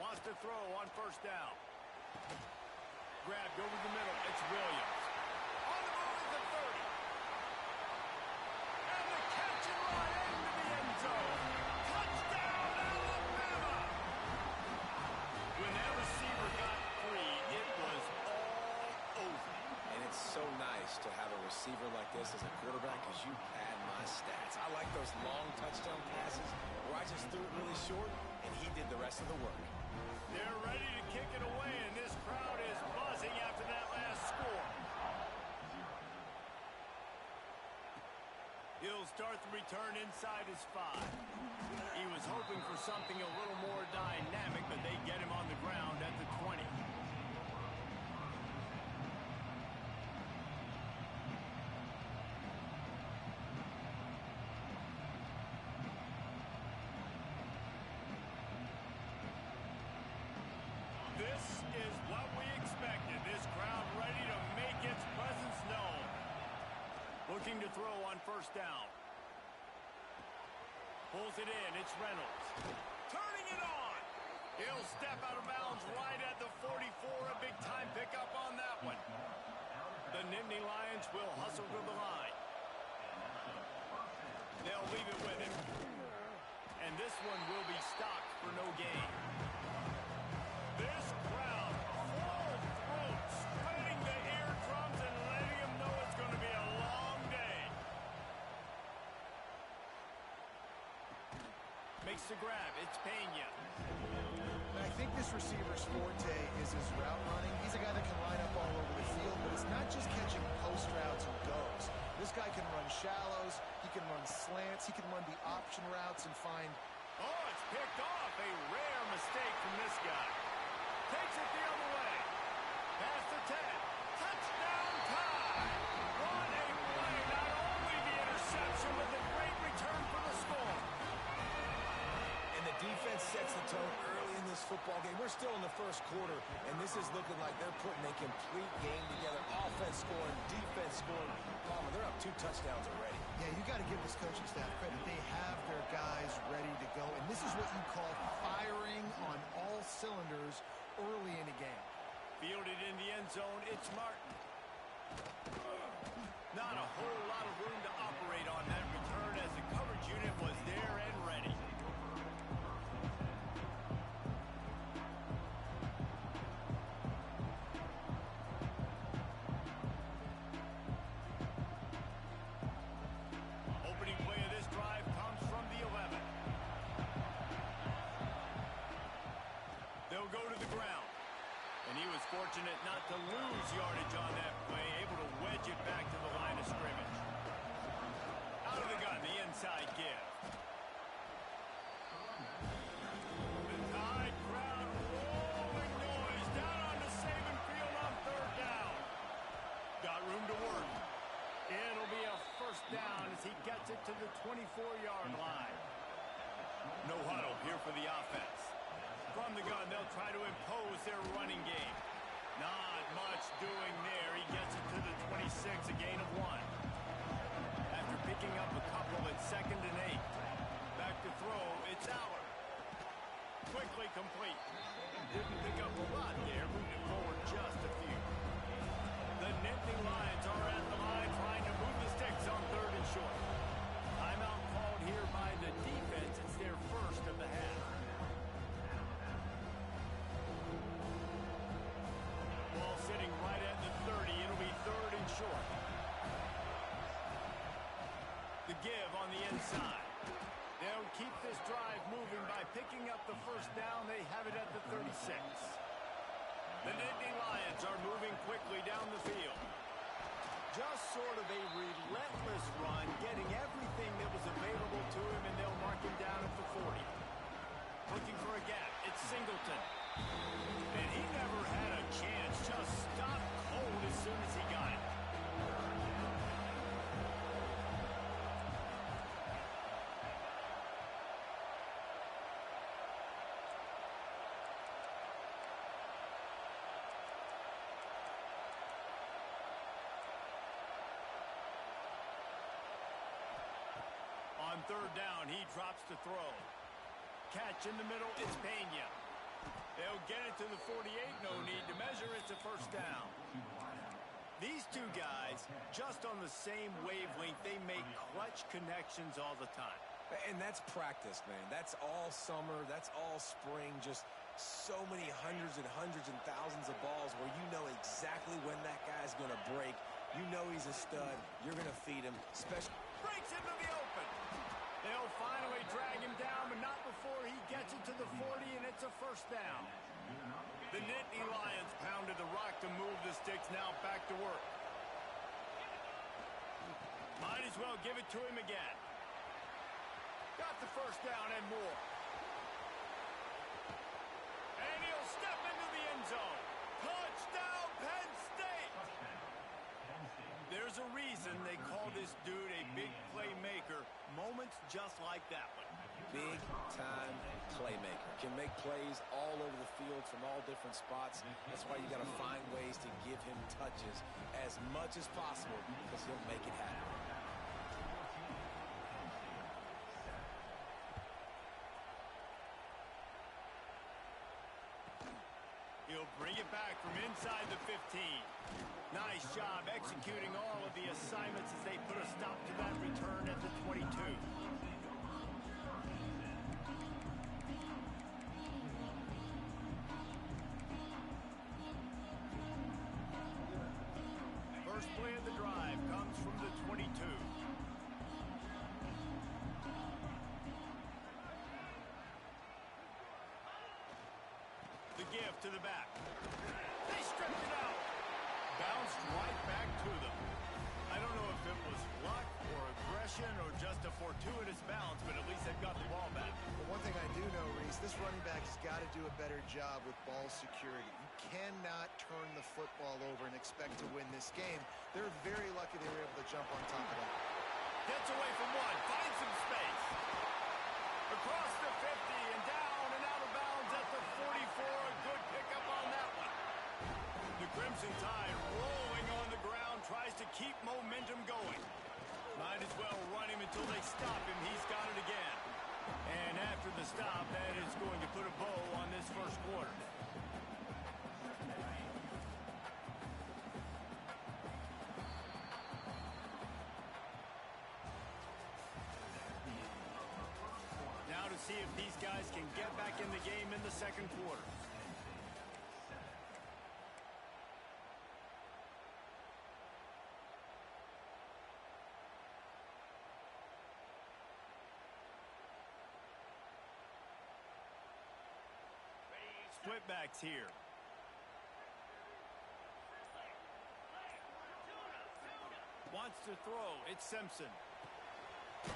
Wants to throw on 1st down. Grabbed over the middle. It's Williams. On the move is the 30. And the catch and run into the end zone. Touchdown, Alabama! When that receiver got free, it was all over. And it's so nice to have a receiver like this as a quarterback because you pad my stats. I like those long touchdown passes where I just threw it really short and he did the rest of the work. They're ready to kick it away, and this crowd is buzzing after that last score. He'll start the return inside his 5. He was hoping for something a little more dynamic, but they get him on the ground at the 20. Looking to throw on first down. Pulls it in. It's Reynolds. Turning it on. He'll step out of bounds right at the 44. A big-time pickup on that one. The Nittany Lions will hustle to the line. They'll leave it with him. And this one will be stopped for no gain. This crowd, full throats, spreading the eardrums and letting them know it's going to be a long day. Makes the grab. It's Pena. I think this receiver's forte is his route running. He's a guy that can line up all over the field, but it's not just catching post routes and goes. This guy can run shallows, he can run slants, he can run the option routes and find... Oh, it's picked off. A rare mistake from this guy. Takes it the other way. Past the 10. Touchdown tie. What a play. Not only the interception, but the great return for the score. And the defense sets the tone early in this football game. We're still in the first quarter, and this is looking like they're putting a complete game together. Offense scoring, defense scoring. Palmer, they're up 2 touchdowns already. Yeah, you got to give this coaching staff credit. They have their guys ready to go, and this is what you call firing on all cylinders early in a game. Fielded in the end zone, it's Martin. Not a whole lot of room to operate on that return as the coverage unit was there and ready. Opening play of this drive comes from the 11. They'll go to the ground. And he was fortunate not to lose yardage on that play, able to wedge it back to the line of scrimmage. Out of the gun, the inside give. The Tide crowd rolling noise down on the Saban field on third down. Got room to work. It'll be a first down as he gets it to the 24-yard line. No huddle here for the offense. From the gun, they'll try to impose their running game. Not much doing there. He gets it to the 26, a gain of 1. After picking up a couple at 2nd and 8. Back to throw, it's Aller. Quickly complete. Didn't pick up a lot there, moving forward just a few. The Nittany Lions are at the line trying to move the sticks on 3rd and short. Timeout called here by the defense. It's their first of the half. Ball sitting right at the 30. It'll be 3rd and short. The give on the inside. They'll keep this drive moving by picking up the first down. They have it at the 36. The Nittany Lions are moving quickly down the field. Just sort of a relentless run, getting everything that was available to him, and they'll mark him down at the 40. Looking for a gap. It's Singleton. And he never had a chance. Just stopped cold as soon as he got it. On 3rd down, he drops to throw. Catch in the middle, it's Pena. They'll get it to the 48, no need to measure, it's a first down. These two guys, just on the same wavelength, they make clutch connections all the time. And that's practice, man. That's all summer. That's all spring. Just so many hundreds and thousands of balls where you know exactly when that guy's going to break. You know he's a stud. You're going to feed him. Breaks into the open. They'll finally drag him down, but not before he gets it to the 40, and it's a first down. The Nittany Lions pounded the rock to move the sticks. Now back to work. Might as well give it to him again. Got the first down and more. And he'll step into the end zone. Touchdown, Penn State! There's a reason they call this dude a big playmaker. Moments just like that one. Big-time playmaker. Can make plays all over the field from all different spots. That's why you got to find ways to give him touches as much as possible because he'll make it happen. back from inside the 15. Nice job executing all of the assignments as they put a stop to that return at the 22. First play of the drive comes from the 22. The give to the back. They stripped it out. Bounced right back to them. I don't know if it was luck or aggression or just a fortuitous bounce, but at least they've got the ball back. But one thing I do know, Reese, this running back has got to do a better job with ball security. You cannot turn the football over and expect to win this game. They're very lucky they were able to jump on top of that. Gets away from one, finds some space. Across the 50 and down and out of bounds at the 44. A good pickup on that one. The Crimson Tide rolling on the ground, tries to keep momentum going. Might as well run him until they stop him. He's got it again. And after the stop, that is going to put a bow on this first quarter. Now to see if these guys can get back in the game in the second quarter. Splitbacks here. Wants to throw. It's Simpson.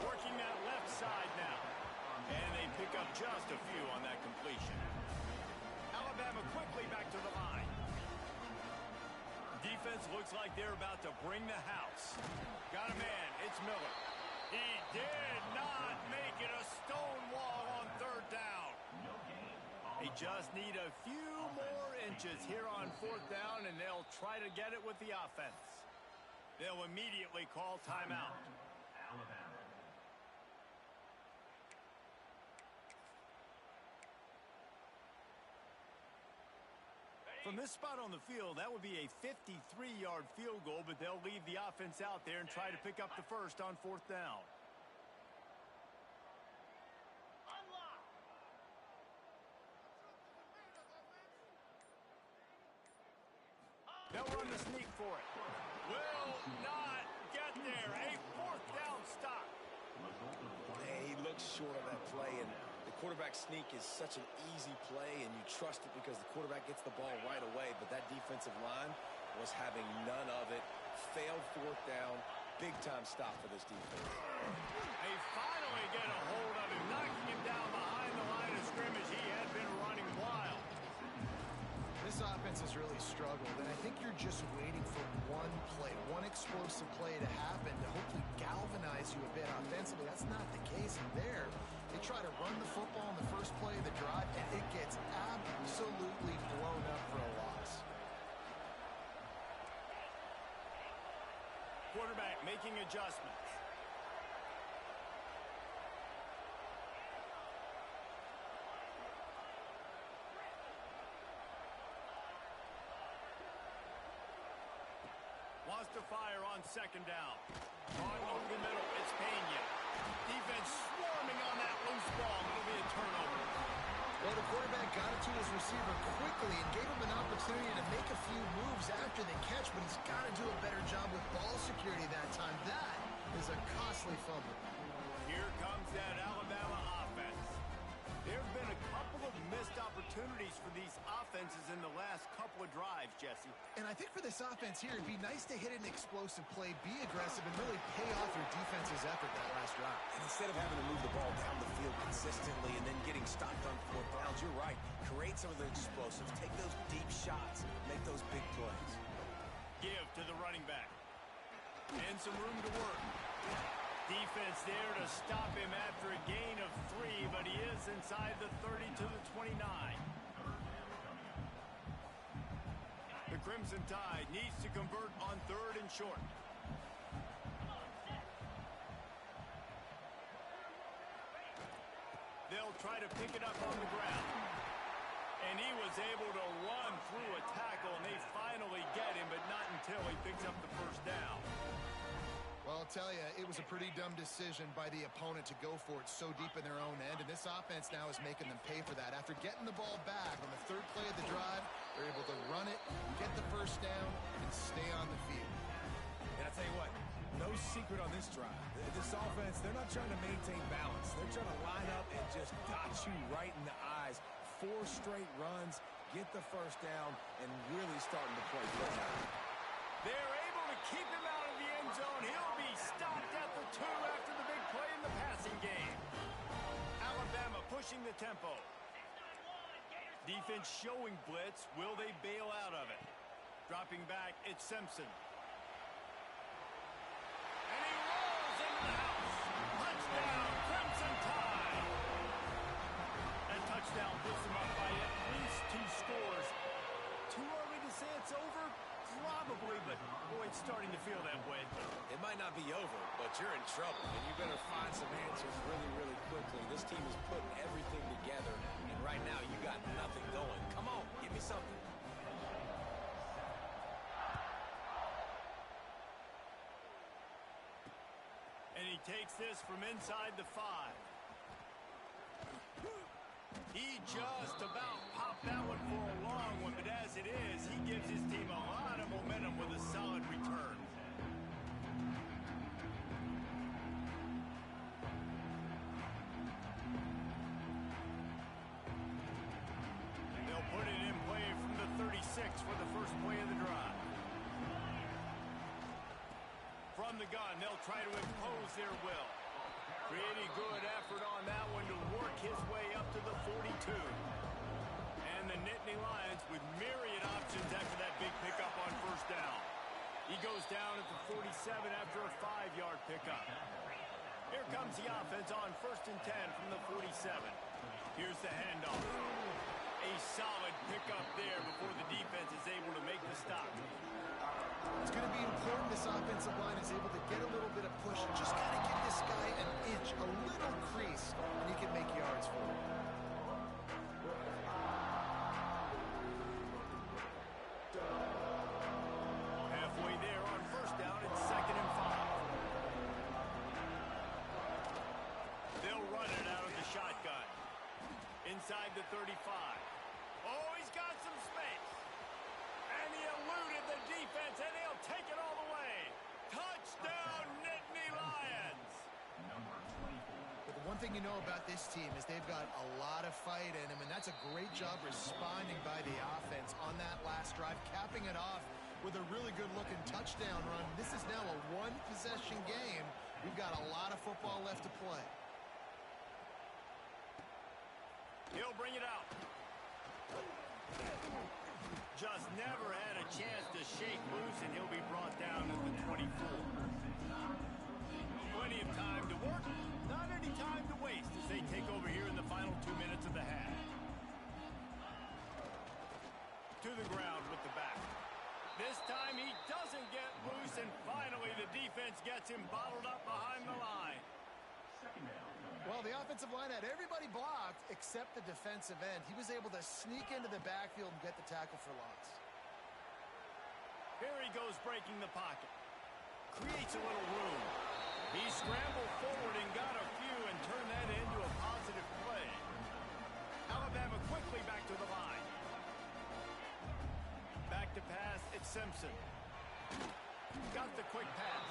Working that left side now. And they pick up just a few on that completion. Alabama quickly back to the line. Defense looks like they're about to bring the house. Got a man. It's Miller. He did not make it a stone wall on third down. They just need a few more inches here on fourth down, and they'll try to get it with the offense. They'll immediately call timeout. From this spot on the field, that would be a 53-yard field goal, but they'll leave the offense out there and try to pick up the first on fourth down. They'll run the sneak for it. Will not get there. A fourth down stop. He looks short of that play, and the quarterback sneak is such an easy play, and you trust it because the quarterback gets the ball right away, but that defensive line was having none of it. Failed fourth down. Big-time stop for this defense. They finally get a hold of him, knocking him down behind the line of scrimmage. He had been running wild. This offense has really struggled, and I think you're just waiting for one play, one explosive play to happen to hopefully galvanize you a bit offensively. That's not the case there. They try to run the football in the first play of the drive, and it gets absolutely blown up for a loss. Quarterback making adjustments. Wants to fire on second down. On over the middle, it's Pena. Defense swarming on that loose ball. It'll be a turnover. Well, the quarterback got it to his receiver quickly and gave him an opportunity to make a few moves after the catch, but he's got to do a better job with ball security that time. That is a costly fumble. Here comes that Alabama offense. There have been a couple of missed opportunities for these offenses in the last couple of drives, Jesse. And I think for this offense here, it'd be nice to hit an explosive play, be aggressive, and really pay off your defense's effort that last drive. And instead of having to move the ball down the field consistently and then getting stopped on fourth downs, you're right. Create some of the explosives. Take those deep shots. Make those big plays. Give to the running back. And some room to work. Defense there to stop him after a gain of 3, but he is inside the 30 to the 29. The Crimson Tide needs to convert on third and short. They'll try to pick it up on the ground. And he was able to run through a tackle, and they finally get him, but not until he picks up the first down. Well, I'll tell you, it was a pretty dumb decision by the opponent to go for it so deep in their own end, and this offense now is making them pay for that. After getting the ball back on the third play of the drive, they're able to run it, get the first down, and stay on the field. And I tell you what, no secret on this drive. This offense, they're not trying to maintain balance. They're trying to line up and just dot you right in the eyes. 4 straight runs, get the first down, and really starting to play football. They're able to keep him out of the end zone. He'll be stopped at the 2 after the big play in the passing game. Alabama pushing the tempo. Defense showing blitz. Will they bail out of it? Dropping back, it's Simpson. And he rolls into the house. Touchdown, Crimson Tide. That touchdown puts them up by at least 2 scores. Too early to say it's over? Probably, but boy, it's starting to feel that way. It might not be over, but you're in trouble, and you better find some answers really, really quickly. This team is putting everything together, and right now you got nothing going. Come on, give me something. And he takes this from inside the 5. He just about popped that one for a long one, but as it is, he gives his team a lot of momentum with a solid return. They'll put it in play from the 36 for the first play of the drive. From the gun, they'll try to impose their will. Pretty good effort on that one to work his way up to the 42. And the Nittany Lions with myriad options after that big pickup on first down. He goes down at the 47 after a 5-yard pickup. Here comes the offense on 1st and 10 from the 47. Here's the handoff. A solid pickup there before the defense is able to make the stop. It's going to be important this offensive line is able to get a little bit of push. Just got to give this guy an inch, a little crease, and he can make yards for him. Halfway there on first down, it's 2nd and 5. They'll run it out of the shotgun. Inside the 35. Oh, he's got some space. And he eluded the defense, and he'll take it all the way. Touchdown, Nittany Lions. But the one thing you know about this team is they've got a lot of fight in them, and that's a great job responding by the offense on that last drive, capping it off with a really good-looking touchdown run. This is now a 1-possession game. We've got a lot of football left to play. He'll bring it out. Just never had a chance to shake loose, and he'll be brought down at the 24. Plenty of time to work, not any time to waste as they take over here in the final 2 minutes of the half. To the ground with the back. This time he doesn't get loose, and finally the defense gets him bottled up behind the line. Well, the offensive line had everybody blocked except the defensive end. He was able to sneak into the backfield and get the tackle for loss. Here he goes breaking the pocket. Creates a little room. He scrambled forward and got a few and turned that into a positive play. Alabama quickly back to the line. Back to pass, it's Simpson. Got the quick pass.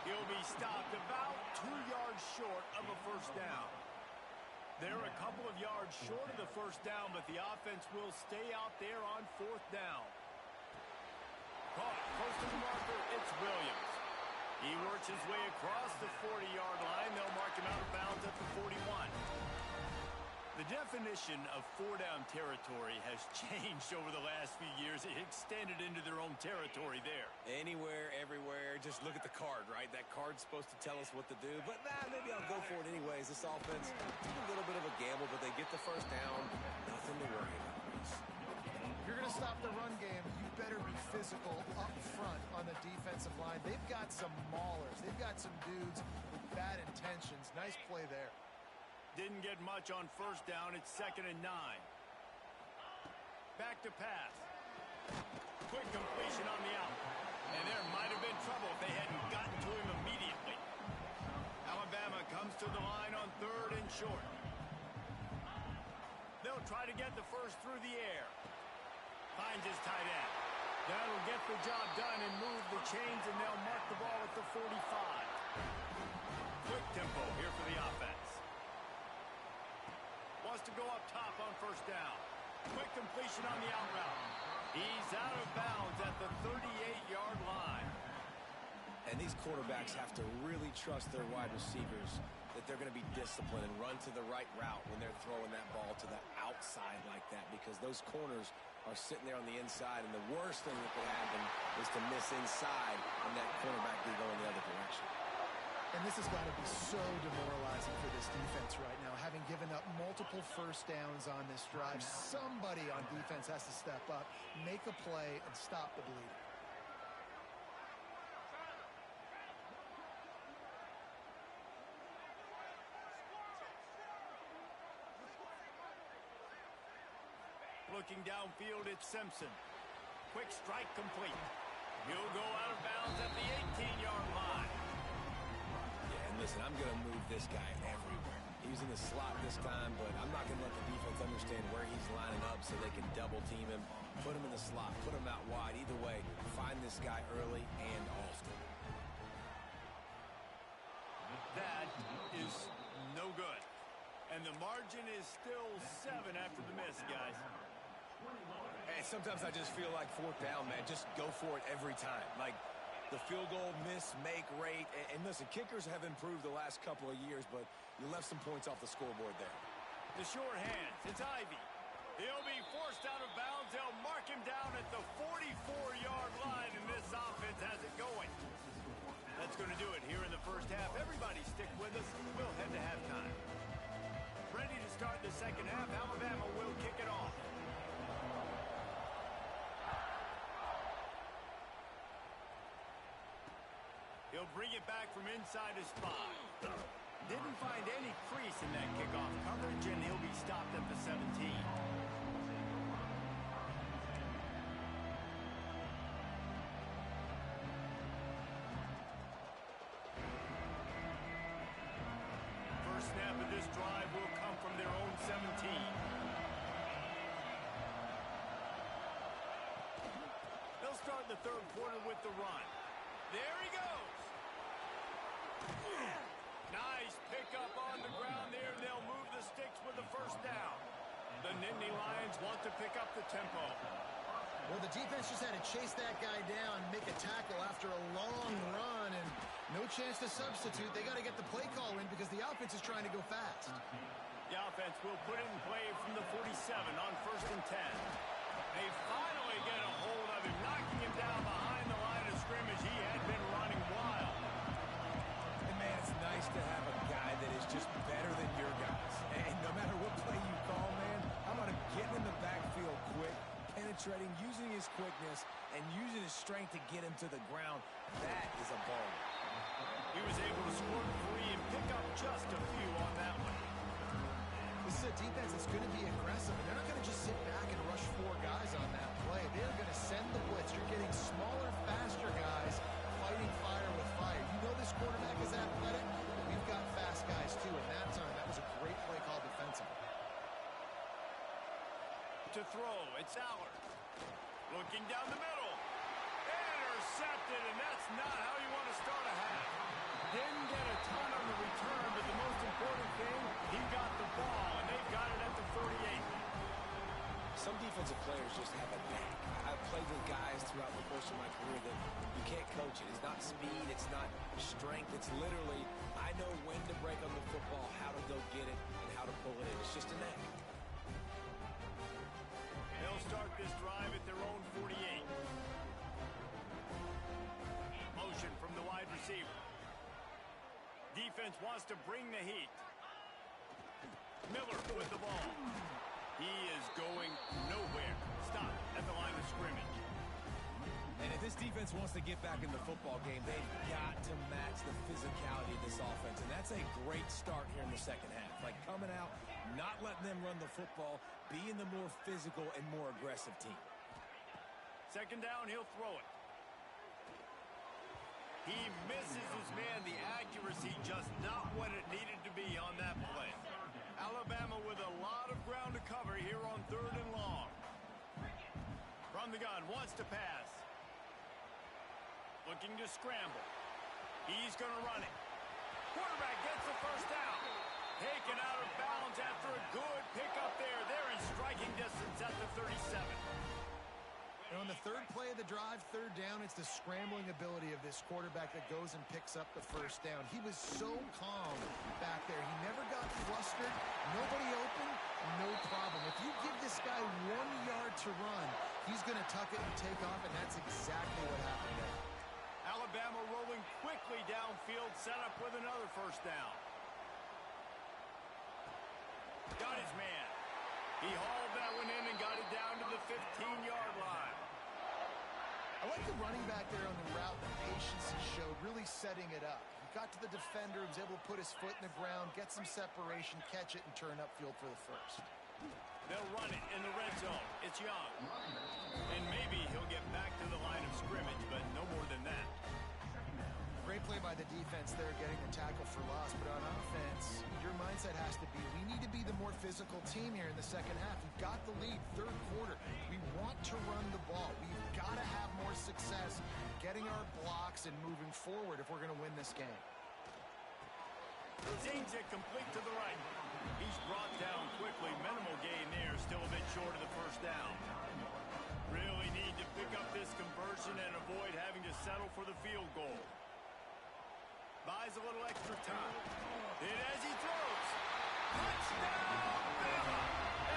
He'll be stopped about 2 yards short of a first down. They're a couple of yards short of the first down, but the offense will stay out there on 4th down. Caught close to the marker, it's Williams. He works his way across the 40-yard line. They'll mark him out of bounds at the 41. The definition of 4-down territory has changed over the last few years. It extended into their own territory there. Anywhere, everywhere, just look at the card, right? That card's supposed to tell us what to do, but maybe I'll go for it anyways. This offense, a little bit of a gamble, but they get the first down. Nothing to worry about. If you're going to stop the run game, you better be physical up front on the defensive line. They've got some maulers. They've got some dudes with bad intentions. Nice play there. Didn't get much on first down. It's 2nd and 9. Back to pass. Quick completion on the out. And there might have been trouble if they hadn't gotten to him immediately. Alabama comes to the line on 3rd and short. They'll try to get the first through the air. Finds his tight end. That'll get the job done and move the chains, and they'll mark the ball at the 45. Quick tempo here for the offense. Wants to go up top on 1st down. Quick completion on the out route. He's out of bounds at the 38-yard line. And these quarterbacks have to really trust their wide receivers that they're going to be disciplined and run to the right route when they're throwing that ball to the outside like that, because those corners are sitting there on the inside, and the worst thing that could happen is to miss inside and that quarterback be going the other direction. And this has got to be so demoralizing for this defense right now, having given up multiple 1st downs on this drive. Somebody on defense has to step up, make a play, and stop the bleeding. Looking downfield, it's Simpson. Quick strike complete. He'll go out of bounds at the 18-yard line. Yeah, and listen, I'm going to move this guy everywhere. He's in the slot this time, but I'm not going to let the defense understand where he's lining up so they can double team him, put him in the slot, put him out wide. Either way, find this guy early and often. That is no good. And the margin is still 7 after the miss, guys. Hey, sometimes I just feel like 4th down, man. Just go for it every time. Like the field goal miss-make rate. And listen, kickers have improved the last couple of years, but you left some points off the scoreboard there. The short hands. It's Ivy. He'll be forced out of bounds. They'll mark him down at the 44-yard line, and this offense has it going. That's going to do it here in the 1st half. Everybody stick with us. We'll head to halftime. Ready to start the 2nd half. Alabama will kick it off. He'll bring it back from inside his 5. Didn't find any crease in that kickoff coverage, and he'll be stopped at the 17. First snap of this drive will come from their own 17. They'll start the 3rd quarter with the run. There he goes. Nice pickup on the ground there, and they'll move the sticks with the 1st down. The Nittany Lions want to pick up the tempo. Well, the defense just had to chase that guy down, make a tackle after a long run, and no chance to substitute. They got to get the play call in because the offense is trying to go fast. The offense will put it in play from the 47 on 1st and 10. They finally get a hold of him, knocking him down behind the line of scrimmage. He had been running wild. And, man, it's nice to have a guy that is just better than your guys. And no matter what play you call, man, how about him getting in the backfield quick, penetrating, using his quickness, and using his strength to get him to the ground. That is a ball. He was able to score free and pick up just a few on that one. This is a defense that's going to be aggressive, and they're not going to just sit back and rush 4 guys on that play. They're going to send the blitz. You're getting smaller, faster guys fighting fire with fire. You know this quarterback is athletic, but we've got fast guys, too. At that time, that was a great play call defensively. To throw, it's Allard. Looking down the middle. Intercepted, and that's not how you want to start a half. Didn't get a ton on the return, but the most important thing, he got the ball, and they've got it at the 38. Some defensive players just have a knack. I've played with guys throughout the course of my career that you can't coach it. It's not speed, it's not strength. It's literally, I know when to break on the football, how to go get it, and how to pull it in. It's just a knack. They'll start this drive at their own 48. Motion from the wide receiver. Defense wants to bring the heat. Miller with the ball. He is going nowhere. Stop at the line of scrimmage. And if this defense wants to get back in the football game, they've got to match the physicality of this offense. And that's a great start here in the second half. Like coming out, not letting them run the football, being the more physical and more aggressive team. Second down, he'll throw it. He misses his man. The accuracy just not what it needed to be on that play. Alabama with a lot of ground to cover here on 3rd and long. From the gun, wants to pass. Looking to scramble. He's going to run it. Quarterback gets the first down. Taken out of bounds after a good pickup there. They're in striking distance at the 37. And on the third play of the drive, 3rd down, it's the scrambling ability of this quarterback that goes and picks up the first down. He was so calm back there. He never got flustered. Nobody open, no problem. If you give this guy 1 yard to run, he's going to tuck it and take off, and that's exactly what happened there. Alabama rolling quickly downfield, set up with another first down. Got his man. He hauled that one in and got it down to the 15-yard line. I like the running back there on the route, the patience he showed, really setting it up. He got to the defender, was able to put his foot in the ground, get some separation, catch it, and turn upfield for the first. They'll run it in the red zone. It's Young. And maybe he'll get back to the line of scrimmage, but no more than that. Great play by the defense there, getting the tackle for loss. But on offense, your mindset has to be, we need to be the more physical team here in the second half. We've got the lead, 3rd quarter. We want to run the ball. We've got to have more success getting our blocks and moving forward if we're going to win this game. Zings it complete to the right. He's brought down quickly. Minimal gain there, still a bit short of the first down. Really need to pick up this conversion and avoid having to settle for the field goal. Buys a little extra time. And as he throws, touchdown, Bama!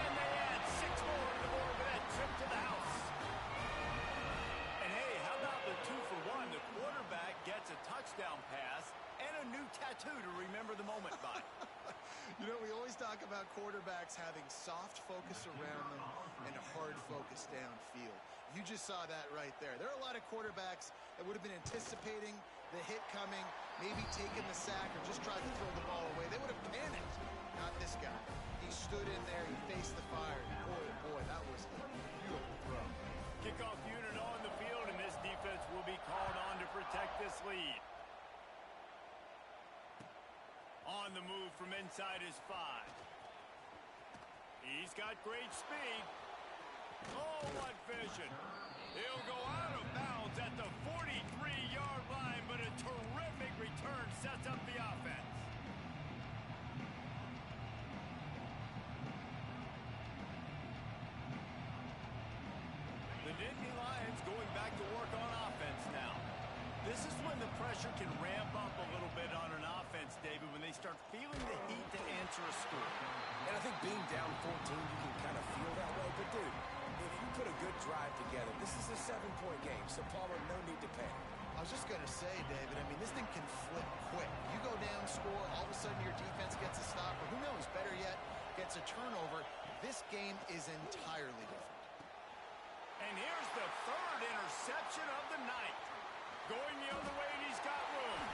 And they add 6 more to the board with that trip to the house. And hey, how about the 2-for-1? The quarterback gets a touchdown pass and a new tattoo to remember the moment by. You know, we always talk about quarterbacks having soft focus around them and a hard focus downfield. You just saw that right there. There are a lot of quarterbacks that would have been anticipating the hit coming, maybe taking the sack or just tried to throw the ball away. They would have panicked. Not this guy. He stood in there. He faced the fire. Boy, oh boy, that was a beautiful throw. Kickoff unit on the field, and this defense will be called on to protect this lead. On the move from inside his 5. He's got great speed. Oh, what vision. He'll go out of bounds at the 43-yard line, but a terrific return sets up the offense. The Nittany Lions going back to work on offense now. This is when the pressure can ramp up a little bit on an offense, David, when they start feeling the heat to answer a score. And I think being down 14, you can kind of feel that way. But, dude, if you put a good drive together, this is a 7-point game, so Palmer, no need to panic. I was just going to say, David, I mean, this thing can flip quick. You go down, score, all of a sudden your defense gets a stop, or who knows, better yet, gets a turnover. This game is entirely different. And here's the 3rd interception of the night. Going the other way, and he's got room.